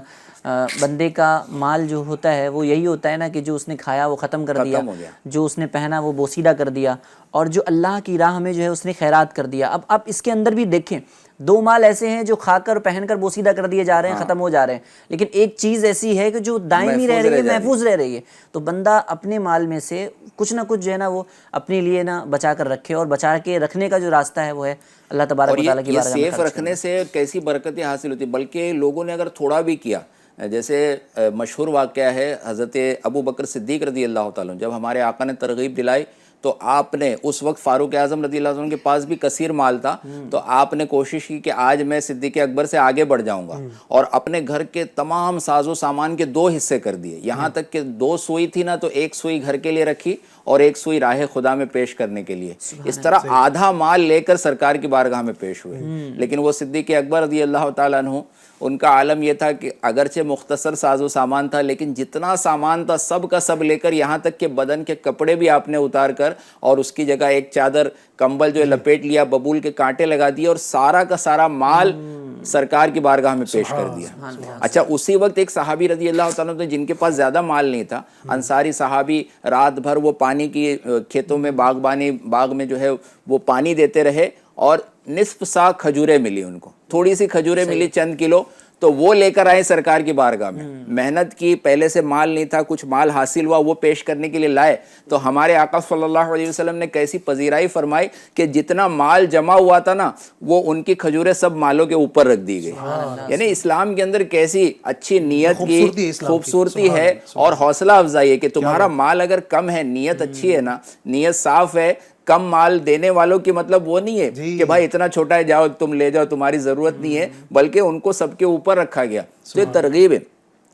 بندے کا مال جو ہوتا ہے وہ یہی ہوتا ہے نا کہ جو اس نے کھایا وہ ختم کر دیا، جو اس نے پہنا وہ بوسیدہ کر دیا، اور جو اللہ کی راہ میں جو ہے اس نے خیرات کر دیا. اب آپ اس کے اندر بھی دیکھیں دو مال ایسے ہیں جو کھا کر پہن کر بوسیدہ کر دیے جا رہے ہیں، ختم ہو جا رہے ہیں، لیکن ایک چیز ایسی ہے کہ جو دائمی رہ رہی ہے، محفوظ رہ رہی ہے. تو بندہ اپنے مال میں سے کچھ نہ کچھ جو ہے نا وہ اپنے لیے نا بچا کر رکھے، اور بچا کے رکھنے کا جو راستہ ہے وہ ہے اللہ تبارک و تعالیٰ کی بارگاہ میں. سیف رکھنے سے کیسی برکتیں حاصل ہوتی، بلکہ لوگوں نے اگر تھوڑا بھی کیا، جیسے مشہور واقعہ ہے حضرت ابو بکر صدیق رضی اللہ تعالیٰ، جب ہمارے آقا نے ترغیب دلائی تو آپ نے، اس وقت فاروق اعظم رضی اللہ عنہ کے پاس بھی کثیر مال تھا، تو آپ نے کوشش کی کہ آج میں صدیق اکبر سے آگے بڑھ جاؤں گا، اور اپنے گھر کے تمام ساز و سامان کے 2 حصے کر دیے. یہاں تک کہ 2 سوئی تھی نا تو 1 سوئی گھر کے لیے رکھی اور 1 سوئی راہ خدا میں پیش کرنے کے لیے. اس طرح آدھا مال لے کر سرکار کی بارگاہ میں پیش ہوئے. لیکن وہ صدیق اکبر رضی اللہ تعالیٰ عنہ، ان کا عالم یہ تھا کہ اگرچہ مختصر ساز و سامان تھا لیکن جتنا سامان تھا سب کا سب لے کر، یہاں تک کہ بدن کے کپڑے بھی آپ نے اتار کر اور اس کی جگہ ایک چادر کمبل جو لپیٹ لیا، ببول کے کانٹے لگا دیے، اور سارا کا سارا مال سرکار کی بارگاہ میں پیش کر دیا. اچھا اسی وقت ایک صحابی رضی اللہ تعالیٰ عنہ جن کے پاس زیادہ مال نہیں تھا، انصاری صحابی، رات بھر وہ پانی کی کھیتوں میں باغ میں جو ہے وہ پانی دیتے رہے، اور نصف سا کھجوریں ملی ان کو، تھوڑی سی کھجوریں ملی چند کلو، تو وہ لے کر آئے سرکار کی بارگاہ میں. محنت کی، پہلے سے مال نہیں تھا، کچھ مال حاصل ہوا وہ پیش کرنے کے لیے لائے. تو ہمارے آقا صلی اللہ علیہ وسلم نے کیسی پذیرائی فرمائی کہ جتنا مال جمع ہوا تھا نا وہ ان کی کھجوریں سب مالوں کے اوپر رکھ دی گئی. یعنی اسلام کے اندر کیسی اچھی نیت کی خوبصورتی ہے اور حوصلہ افزائی ہے کہ تمہارا مال اگر کم ہے، نیت اچھی ہے نا، نیت صاف ہے. کم مال دینے والوں کی مطلب وہ نہیں ہے کہ بھائی اتنا چھوٹا ہے جاؤ تم لے جاؤ، تمہاری ضرورت نہیں ہے، بلکہ ان کو سب کے اوپر رکھا گیا. تو یہ ترغیب ہے.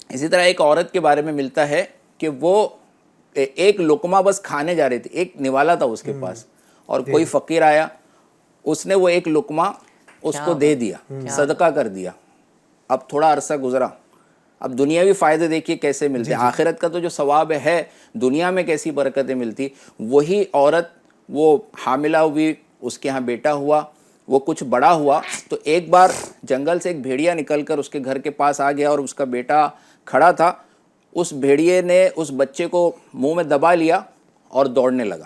اسی طرح ایک عورت کے بارے میں ملتا ہے کہ وہ ایک لقمہ بس کھانے جا رہی تھی، ایک نوالا تھا اس کے پاس، اور کوئی فقیر آیا، اس نے وہ ایک لقمہ اس کو دے دیا، صدقہ کر دیا. اب تھوڑا عرصہ گزرا، اب دنیاوی فائدے دیکھیے کیسے ملتے ہیں، آخرت کا تو جو ثواب ہے دنیا میں کیسی برکتیں ملتی. وہی عورت وہ حاملہ ہوئی، اس کے ہاں بیٹا ہوا، وہ کچھ بڑا ہوا، تو ایک بار جنگل سے ایک بھیڑیا نکل کر اس کے گھر کے پاس آ گیا، اور اس کا بیٹا کھڑا تھا. اس بھیڑیے نے اس بچے کو منہ میں دبا لیا اور دوڑنے لگا.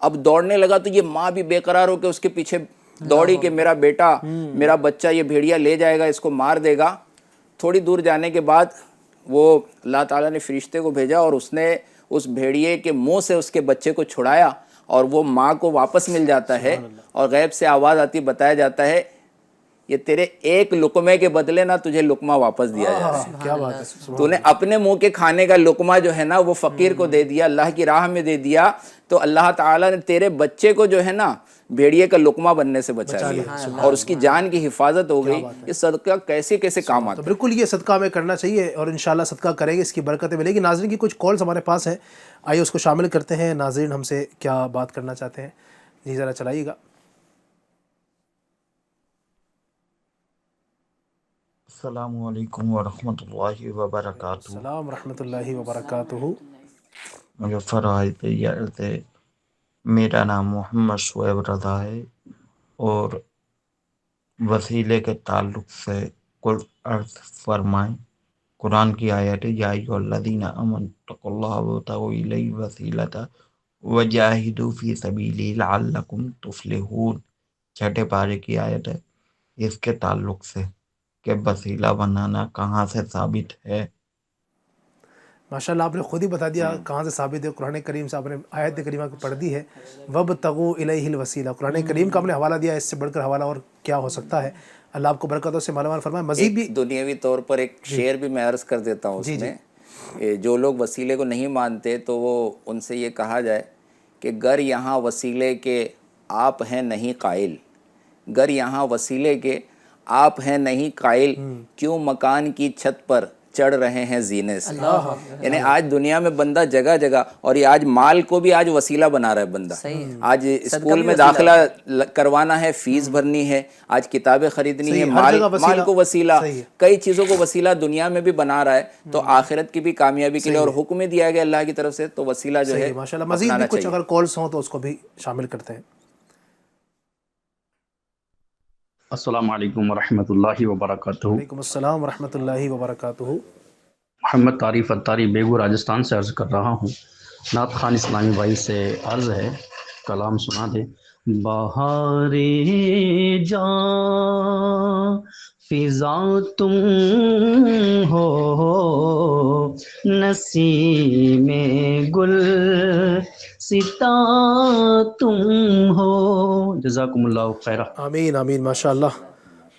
اب دوڑنے لگا تو یہ ماں بھی بے قرار ہو کے اس کے پیچھے دوڑی کہ میرا بیٹا، میرا بچہ یہ بھیڑیا لے جائے گا، اس کو مار دے گا. تھوڑی دور جانے کے بعد وہ اللہ تعالیٰ نے فرشتے کو بھیجا، اور اس نے اس بھیڑیے کے منہ سے اس کے بچے کو چھڑایا، اور وہ ماں کو واپس مل جاتا ہے. اور غیب سے آواز آتی، بتایا جاتا ہے یہ تیرے ایک لقمے کے بدلے نا تجھے لقمہ واپس دیا جا رہا ہے. کیا بات ہے، تو نے اپنے منہ کے کھانے کا لقمہ جو ہے نا وہ فقیر کو دے دیا، اللہ کی راہ میں دے دیا، تو اللہ تعالیٰ نے تیرے بچے کو جو ہے نا بھیڑیے کا لقمہ بننے سے بچا لیا، اور اس کی جان کی حفاظت ہو گئی. یہ صدقہ کیسے کیسے کام آتا ہے. بالکل یہ صدقہ ہمیں کرنا چاہیے، اور انشاءاللہ صدقہ کریں گے اس کی برکتیں ملے گی. ناظرین کی کچھ کالز ہمارے پاس ہیں، آئیے اس کو شامل کرتے ہیں. ناظرین ہم سے کیا بات کرنا چاہتے ہیں، جی ذرا چلائیے گا. السلام علیکم ورحمۃ اللہ وبرکاتہ. السلام ورحمۃ اللہ وبرکاتہ. مظفر بھائی تیار تھے. میرا نام محمد شعیب رضا ہے، اور وسیلے کے تعلق سے کچھ عرض فرمائیں. قرآن کی آیت ہے، یا ایھا الذین آمنوا اتقوا اللہ وابتغوا الیہ الوسیلۃ وجاہدوا فی سبیلہ لعلکم تفلحون. 6 پارے کی آیت ہے. اس کے تعلق سے کہ وسیلہ بنانا کہاں سے ثابت ہے. ماشاءاللہ آپ نے خود ہی بتا دیا کہاں سے ثابت ہے. قرآن کریم سے آپ نے آیت کریمہ کو پڑھ دی ہے, وَابْتَغُوا إِلَيْهِ الْوَسِيلَہ. قرآن کریم کا آپ نے حوالہ دیا, اس سے بڑھ کر حوالہ اور کیا ہو سکتا ہے. اللہ آپ کو برکتوں سے مالا مال فرمائے. مزید بھی دنیاوی طور پر ایک شعر بھی میں عرض کر دیتا ہوں اس میں, جو لوگ وسیلے کو نہیں مانتے تو وہ ان سے یہ کہا جائے کہ گر یہاں وسیلے کے آپ ہیں نہیں قائل, گر یہاں وسیلے کے آپ ہیں نہیں قائل, کیوں مکان کی چھت پر چڑھ رہے ہیں زینے سے. یعنی آج دنیا میں بندہ جگہ جگہ, اور یہ آج مال کو بھی آج وسیلہ بنا رہا ہے بندہ. آج اسکول میں داخلہ کروانا ہے, فیس بھرنی ہے, آج کتابیں خریدنی ہے, مال کو وسیلہ, کئی چیزوں کو وسیلہ دنیا میں بھی بنا رہا ہے. تو آخرت کی بھی کامیابی کے لیے اور حکم دیا گیا اللہ کی طرف سے, تو وسیلہ جو ہے ماشاءاللہ. مزید بھی کچھ اگر کالز ہوں تو اس کو بھی شامل کرتے ہیں. السلام علیکم ورحمۃ اللہ وبرکاتہ. وعلیکم السلام ورحمۃ اللہ وبرکاتہ. محمد طارق اتاری بیگو راجستھان سے عرض کر رہا ہوں. نعت خان اسلامی بھائی سے عرض ہے, کلام سنا دے. بہار جاں فضا تم ہو, نسیم گل ستا تم ہو. جزاکم اللہ خیرہ. آمین آمین. ماشاءاللہ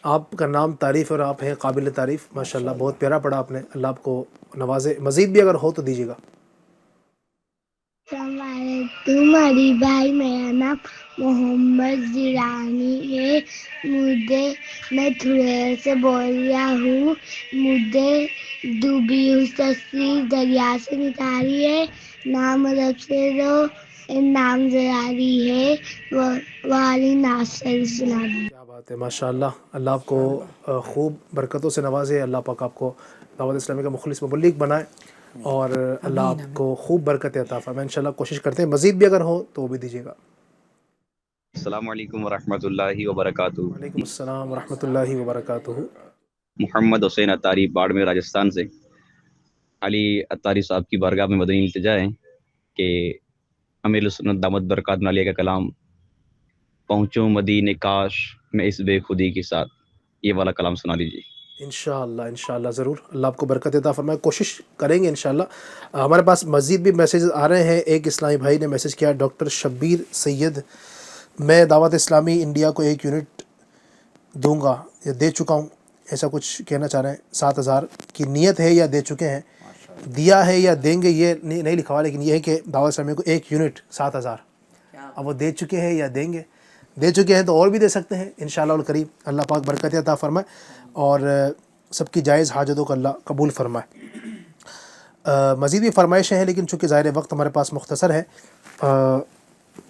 آپ کا نام تعریف اور آپ ہیں قابل تعریف. ماشاءاللہ بہت پیارا پڑھا آپ نے, اللہ آپ کو نوازے. مزید بھی اگر ہو تو دیجیے گا. السلام علیکم علی بھائی, میرا نام محمد زیرانی ہے, میں تھوڑے سے بول رہا ہوں. مجھے ڈوبی ہوئی تصویر دریا سے نکالی ہے, نام رب سے دو نام زراری ہے, والی ناصر سنا دی. کیا بات ہے, ماشاءاللہ. اللہ آپ کو خوب برکتوں سے نوازے. اللہ پاک آپ کو دعوت اسلامی کا مخلص مبلغ بنائے, اور اللہ آپ کو خوب برکت عطا فرمائے. انشاءاللہ کوشش کرتے ہیں مزید بھی اگر ہو تو وہ بھی دیجیے گا. السلام علیکم ورحمۃ اللہ وبرکاتہ. وعلیکم السلام ورحمۃ اللہ وبرکاتہ. محمد حسین اتاری باڑمیر راجستھان سے. علی اتاری صاحب کی بارگاہ میں مدنی التجا ہے کہ امیر سنت دامت برکات علیہ کا کلام پہنچوں مدینے کاش میں اس بے خودی کے ساتھ, یہ والا کلام سنا دیجیے. انشاءاللہ انشاءاللہ ضرور. اللہ آپ کو برکت عطا فرمائے. کوشش کریں گے انشاءاللہ. ہمارے پاس مزید بھی میسیجز آ رہے ہیں. ایک اسلامی بھائی نے میسیج کیا, ڈاکٹر شبیر سید, میں دعوت اسلامی انڈیا کو 1 یونٹ دوں گا یا دے چکا ہوں, ایسا کچھ کہنا چاہ رہے ہیں. 7,000 کی نیت ہے یا دے چکے ہیں, دیا ہے یا دیں گے یہ نہیں لکھا ہوا, لیکن یہ ہے کہ دعوت اسلامی کو 1 یونٹ 7,000, اب وہ دے چکے ہیں یا دیں گے. دے چکے ہیں تو اور بھی دے سکتے ہیں انشاءاللہ الکریم. اللہ پاک برکت عطا فرمائے اور سب کی جائز حاجتوں کو اللہ قبول فرمائے. مزید بھی فرمائشیں ہیں لیکن چونکہ ظاہر وقت ہمارے پاس مختصر ہے,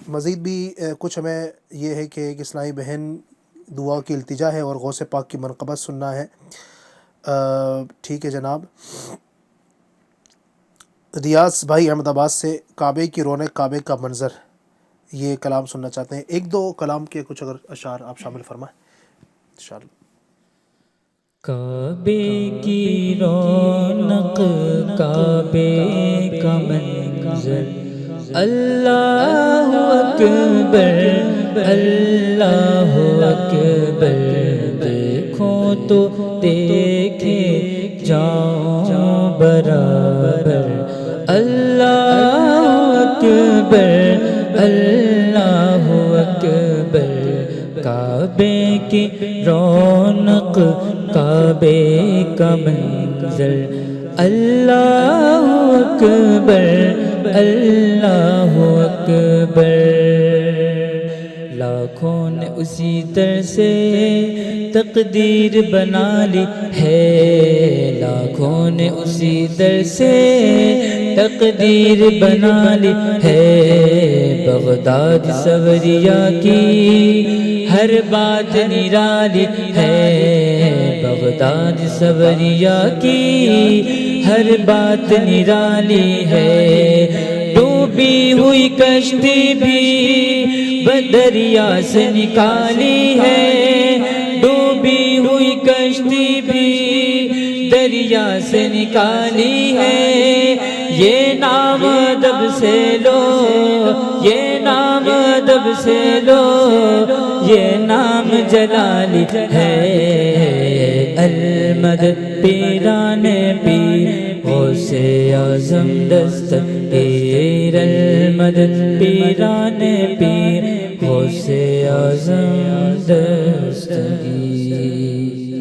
مزید بھی کچھ ہمیں یہ ہے کہ ایک اسلامی بہن دعا کی التجا ہے اور غوث پاک کی منقبت سننا ہے. ٹھیک ہے جناب. ریاض بھائی احمد آباد سے, کعبے کی رونق کعبے کا منظر, یہ کلام سننا چاہتے ہیں. 1-2 کلام کے کچھ اگر اشعار آپ شامل فرمائیں انشاءاللہ. کعبے کی رونق کعبے کا منظر, اللہ اکبر اللہ اکبر, دیکھو تو دیکھے جاؤ برابر, اللہ اکبر اللہ اکبر. کعبے کی رونق کعبے کا منظر, اللہ اکبر اللہ اکبر. لاکھوں نے اسی در سے تقدیر بنا لی ہے, لاکھوں نے اسی در سے تقدیر بنا لی ہے. بغداد سوریا کی ہر بات نرالی ہے, بغداد سوریا کی ہر بات نرالی ہے. ڈوبی ہوئی کشتی بھی بدریا سے نکالی ہے, ڈوبی ہوئی کشتی بھی دریا سے نکالی ہے. یہ نام ادب سے لو, یہ نام ادب سے لو, یہ نام جلالی ہے. المدد پیران پیر غوث اعظم دستگیر المدد پیران پیر غوث اعظم دستگیر.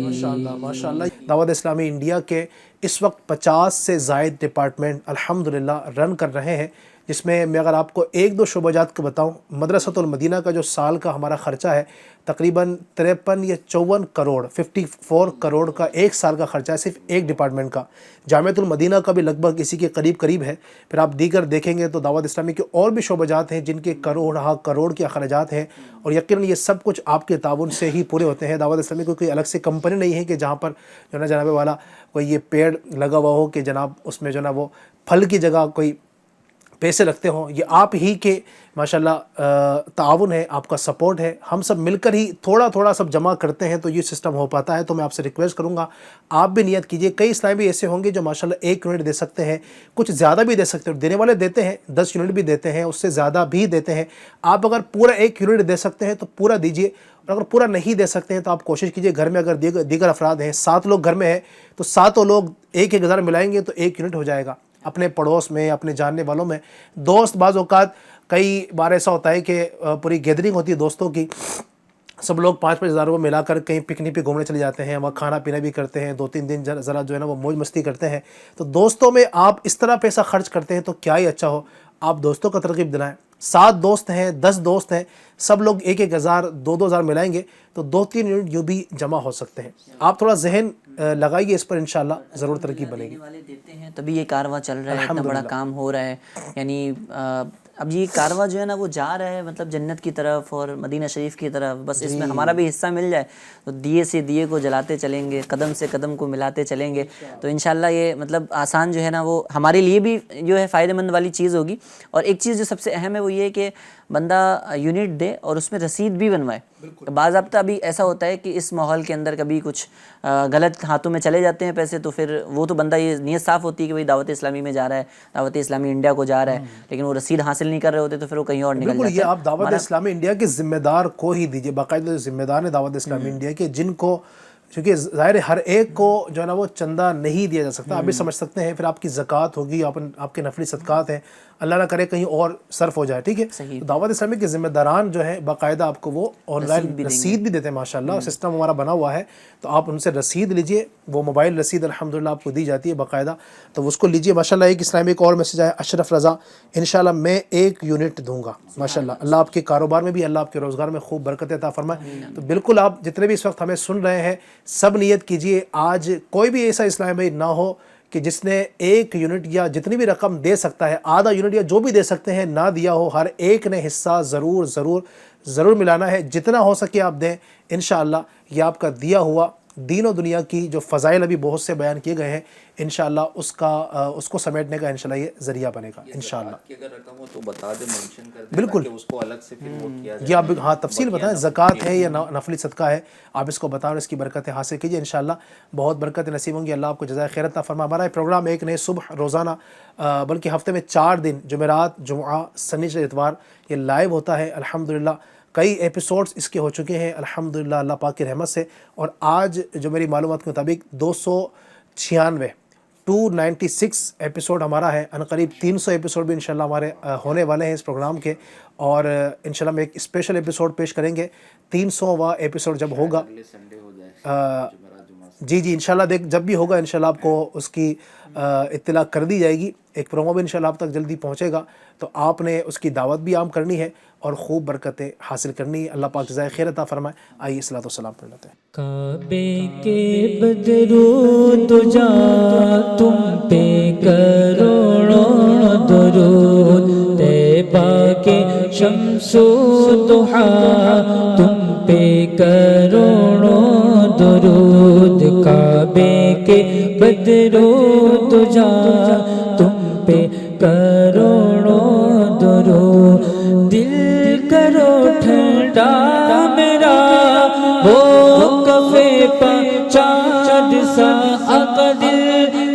ماشاءاللہ ماشاءاللہ. دعوت اسلامی انڈیا کے اس وقت 50 سے زائد ڈپارٹمنٹ الحمدللہ رن کر رہے ہیں، جس میں اگر آپ کو ایک دو شعبہ جات کو بتاؤں، مدرسۃ المدینہ کا جو سال کا ہمارا خرچہ ہے تقریباً 53 یا 54 کروڑ 54 کروڑ کا ایک سال کا خرچہ ہے صرف ایک ڈپارٹمنٹ کا. جامعۃ المدینہ کا بھی لگ بھگ اسی کے قریب ہے. پھر آپ دیگر دیکھیں گے تو دعوت اسلامی کے اور بھی شعبہ جات ہیں جن کے کروڑ کے اخراجات ہیں، اور یقیناً یہ سب کچھ آپ کے تعاون سے ہی پورے ہوتے ہیں. دعوت اسلامی کو کوئی الگ سے کمپنی نہیں ہے کہ جہاں پر جو ہے نا جناب والا کوئی یہ پیڑ لگا ہوا ہو کہ جناب اس میں جو ہے نا وہ پھل کی جگہ کوئی پیسے رکھتے ہوں. یہ آپ ہی کے ماشاءاللہ تعاون ہے، آپ کا سپورٹ ہے. ہم سب مل کر ہی تھوڑا سب جمع کرتے ہیں تو یہ سسٹم ہو پاتا ہے. تو میں آپ سے ریکویسٹ کروں گا آپ بھی نیت کیجئے. کئی اسلامی بھی ایسے ہوں گے جو ماشاءاللہ 1 یونٹ دے سکتے ہیں، کچھ زیادہ بھی دے سکتے ہیں، دینے والے دیتے ہیں 10 یونٹ بھی دیتے ہیں، اس سے زیادہ بھی دیتے ہیں. آپ اگر پورا 1 یونٹ دے سکتے ہیں تو پورا دیجئے، اور اگر پورا نہیں دے سکتے ہیں تو آپ کوشش کیجئے گھر میں اگر دیگر افراد ہیں، 7 لوگ گھر میں ہیں تو 7 لوگ 1,000 ملائیں گے تو 1 یونٹ ہو جائے گا. اپنے پڑوس میں، اپنے جاننے والوں میں، دوست، بعض اوقات کئی بار ایسا ہوتا ہے کہ پوری گیدرنگ ہوتی ہے دوستوں کی، سب لوگ 5-5 ہزار روپے ملا کر کہیں پکنک پہ گھومنے چلے جاتے ہیں، وہاں کھانا پینا بھی کرتے ہیں، 2-3 دن ذرا جو ہے نا وہ موج مستی کرتے ہیں. تو دوستوں میں آپ اس طرح پیسہ خرچ کرتے ہیں تو کیا ہی اچھا ہو. آپ دوستوں کا ترغیب دلائیں. 7 دوست ہیں، 10 دوست ہیں، سب لوگ 1,000 2,000 ملائیں گے تو 2-3 یونٹ یوں بھی جمع ہو سکتے ہیں. آپ تھوڑا ذہن لگائیے اس پر، انشاءاللہ ضرور ترقی بنے گی. والے دیتے ہیں تبھی یہ کارواں چل رہا ہے، اتنا بڑا کام ہو رہا ہے. یعنی اب یہ کارواں جو ہے نا وہ جا رہا ہے مطلب جنت کی طرف اور مدینہ شریف کی طرف. بس اس میں ہمارا بھی حصہ مل جائے تو دیے سے دیے کو جلاتے چلیں گے، قدم سے قدم کو ملاتے چلیں گے. تو انشاءاللہ یہ مطلب آسان جو ہے نا وہ ہمارے لیے بھی جو ہے فائدہ مند والی چیز ہوگی. اور ایک چیز جو سب سے اہم ہے وہ یہ ہے کہ بندہ یونٹ دے اور اس میں رسید بھی بنوائے. بعض ابھی ایسا ہوتا ہے کہ اس ماحول کے اندر کبھی کچھ غلط ہاتھوں میں چلے جاتے ہیں پیسے، تو پھر وہ تو بندہ یہ نیت صاف ہوتی ہے کہ بھئی دعوت اسلامی میں جا رہا ہے، دعوت اسلامی انڈیا کو جا رہا ہے، لیکن وہ رسید حاصل نہیں کر رہے ہوتے تو پھر وہ کہیں اور نکل جاتا ہے. بالکل، یہ آپ دعوت اسلامی انڈیا کے ذمہ دار کو ہی دیجیے. باقاعدہ ذمہ دار ہیں دعوت اسلامی انڈیا کے، جن کو کیونکہ ظاہر ہر ایک کو جو ہے نا وہ چندہ نہیں دیا جا سکتا. آپ بھی سمجھ سکتے ہیں. پھر آپ کی زکوٰۃ ہوگی، آپ کے نفلی صدقات ہیں، اللہ نہ کرے کہیں اور صرف ہو جائے. ٹھیک ہے، تو دعوت اسلامی کے ذمہ داران جو ہیں باقاعدہ آپ کو وہ آن لائن رسید بھی دیتے ہیں. ماشاءاللہ سسٹم ہمارا بنا ہوا ہے، تو آپ ان سے رسید لیجئے. وہ موبائل رسید الحمدللہ آپ کو دی جاتی ہے باقاعدہ، تو اس کو لیجئے. ماشاءاللہ ایک اسلامی ایک اور میسج ہے اشرف رضا، انشاءاللہ میں 1 یونٹ دوں گا. ماشاءاللہ اللہ آپ کے کاروبار میں بھی، اللہ آپ کے روزگار میں خوب برکت عطا فرمائے. تو بالکل آپ جتنے بھی اس وقت ہمیں سن رہے ہیں سب نیت کیجئے آج کوئی بھی ایسا اسلامی بھائی نہ ہو کہ جس نے 1 یونٹ یا جتنی بھی رقم دے سکتا ہے، آدھا یونٹ یا جو بھی دے سکتے ہیں نہ دیا ہو. ہر ایک نے حصہ ضرور ملانا ہے. جتنا ہو سکے آپ دیں. انشاءاللہ یہ آپ کا دیا ہوا دین و دنیا کی جو فضائل ابھی بہت سے بیان کیے گئے ہیں، انشاءاللہ اس کو سمیٹنے کا انشاءاللہ یہ ذریعہ بنے گا انشاءاللہ. اگر رقم ہو تو بتا دیں، مینشن کر دیں بالکل، کہ اس کو الگ سے پھر وہ کیا جائے. یہ آپ ہاں تفصیل بتائیں، زکوٰۃ ہے یا نفلی صدقہ ہے، آپ اس کو بتائیں اور اس کی برکتیں حاصل کیجئے. انشاءاللہ بہت برکت نصیب ہوں گی. اللہ آپ کو جزائے خیر عطا فرمائے. ہمارا یہ پروگرام ایک نہیں صبح روزانہ بلکہ ہفتے میں 4 دن جمعرات، جمعہ، سنیچر، اتوار یہ لائیو ہوتا ہے. الحمدللہ کئی ایپیسوڈز اس کے ہو چکے ہیں الحمدللہ اللہ پاک کی رحمت سے. اور آج جو میری معلومات کے مطابق 296 ایپیسوڈ ہمارا ہے. عنقریب 300 ایپیسوڈ بھی انشاءاللہ ہمارے ہونے والے ہیں اس پروگرام کے. اور انشاءاللہ میں ایک اسپیشل ایپیسوڈ پیش کریں گے 300واں ایپیسوڈ جب ہوگا. جی انشاءاللہ جب بھی ہوگا انشاءاللہ آپ کو اس کی اطلاع کر دی جائے گی. ایک پرومو بھی انشاءاللہ آپ تک جلدی پہنچے گا. تو آپ نے اس کی دعوت بھی عام کرنی ہے اور خوب برکتیں حاصل کرنی ہے. اللہ پاک جزائے خیر عطا فرمائے. آئیے صلاۃ والسلام پڑھ لیتے ہیں. کعبے کے بدرود جا تم پہ کروڑوں درود، طیبہ کے شمس و ضحیٰ تم پہ کروڑوں درود، کعبے کے بدرود جا تم پہ کروڑوں درود. دل کرو ٹھنڈا میرا وہ کفے پا چاند سا، آقا دل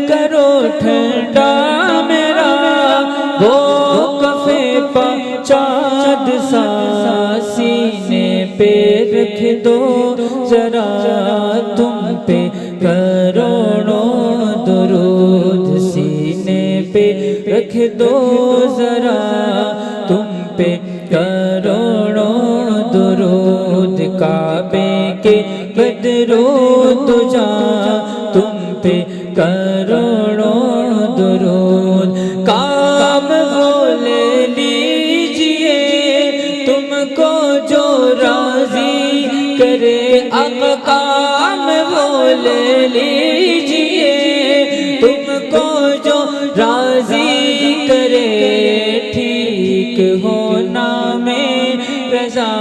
کرو ٹھنڈا میرا وہ کفے پا چاند سا، سینے پہ رکھ دو ذرا تم پہ کروڑوں درود، سینے پہ رکھ دو ذرا، تم پہ کروڑوں درود، کعبے کے بدرود جاں تم پہ کروڑوں درود۔ کام وہ لے لیجئے تم کو جو راضی کرے، آقا کام وہ لے لیجئے تم کو جو راضی کرے، ٹھیک ہونا میں رضا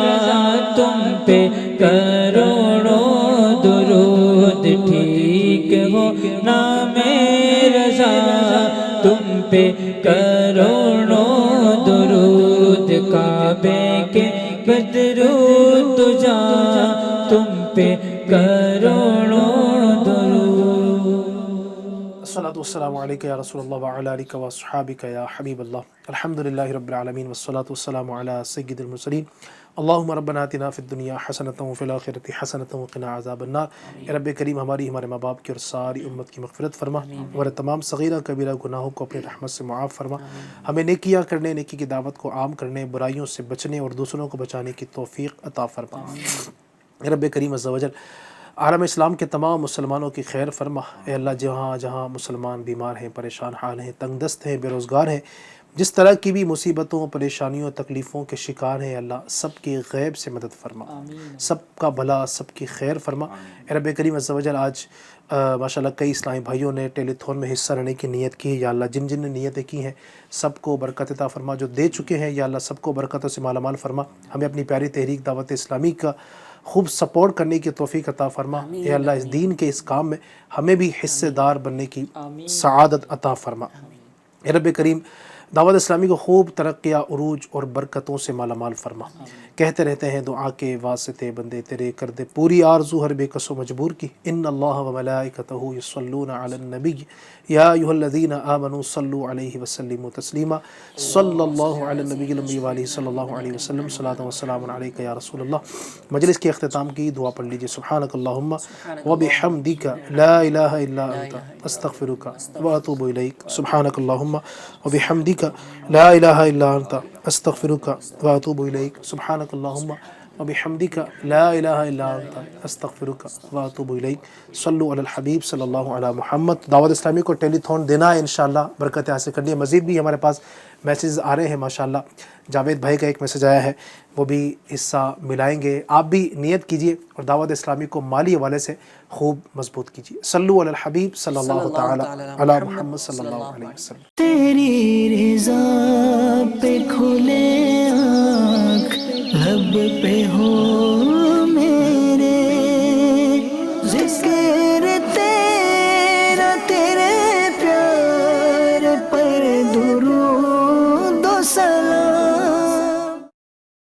تم پہ کروڑوں درود، ٹھیک ہونا میں رضا تم پہ کروڑوں درود، کعبے کے بدرود جاں تم پہ کروڑوں درود۔ الصلاة والسلام علیکہ یا رسول اللہ وعلی آلکہ واصحابکہ یا حبیب اللہ۔ الحمدللہ رب العالمین والصلاة والسلام علی سید المرسلین۔ اللہم ربنا آتنا فی الدنیا حسنۃ وفی الآخرۃ حسنۃ وقنا عذاب النار۔ اے رب کریم ہماری، ہمارے ماں باپ کی اور ساری امت کی مغفرت فرما، ہمارے تمام صغیرہ کبیرہ گناہوں کو اپنی رحمت سے معاف فرما، ہمیں نیکیاں کرنے، نیکی کی دعوت کو عام کرنے، برائیوں سے بچنے اور دوسروں کو بچانے کی توفیق عطا فرما۔ اے رب کریم عز و جل عالم اسلام کے تمام مسلمانوں کی خیر فرما۔ اے اللہ جہاں جہاں مسلمان بیمار ہیں، پریشان حال ہیں، تنگ دست ہیں، بے روزگار ہیں، جس طرح کی بھی مصیبتوں، پریشانیوں، تکلیفوں کے شکار ہیں، اللہ سب کی غیب سے مدد فرما، سب کا بھلا، سب کی خیر فرما۔ اے رب کریم عز و جل آج ماشاءاللہ کئی اسلامی بھائیوں نے ٹیلی تھون میں حصہ لینے کی نیت کی ہے، یا اللہ جن جن نے نیتیں کی ہیں سب کو برکت عطا فرما، جو دے چکے ہیں یا اللہ سب کو برکتوں سے مالا مال فرما، ہمیں اپنی پیاری تحریک دعوت اسلامی کا خوب سپورٹ کرنے کی توفیق عطا فرما۔ اے اللہ اس دین کے اس کام میں ہمیں بھی حصہ دار بننے کی سعادت عطا فرما۔ اے رب کریم دعوت اسلامی کو خوب ترقیہ، عروج اور برکتوں سے مالا مال فرما۔ کہتے رہتے ہیں دعا کے واسطے بندے تیرے، کر دے پوری آرزو ہر بے کس و مجبور کی۔ ان اللہ و ملائکتہ یصلون علی النبی یا ایھا الذین آمنوا صلوا علیہ وسلموا تسلیما۔ صلی اللہ علی النبی الامی وآلہ صلی اللہ علیہ وسلم۔ صلاۃ و سلام علیک یا رسول اللہ۔ مجلس کے اختتام کی دعا پڑھ لیجیے۔ سبحانک اللہم وبحمدک لا الہ الا انت استغفرک واتوب الیک۔ سبحانک اللہم وبحمدک لا الہ الا انت استغفرک واتوب الیک۔ سبحانک اللہم وبحمدک لا الہ الا انت استغفرک واتوب الیک۔ صلو علی الحبیب صلی اللہ علی محمد۔ دعوت اسلامی کو ٹیلی تھون دینا ہے انشاءاللہ، برکت حاصل کرنی ہے۔ مزید بھی ہمارے پاس میسیج آ رہے ہیں ماشاءاللہ، جاوید بھائی کا ایک میسیج آیا ہے، وہ بھی حصہ ملائیں گے۔ آپ بھی نیت کیجئے اور دعوت اسلامی کو مالی حوالے سے خوب مضبوط کیجئے۔ صلو علی الحبیب صلی اللہ تعالی علی محمد صلی اللہ علیہ وسلم۔ تیری رضا پہ کھلے آنکھ، لب پہ ہو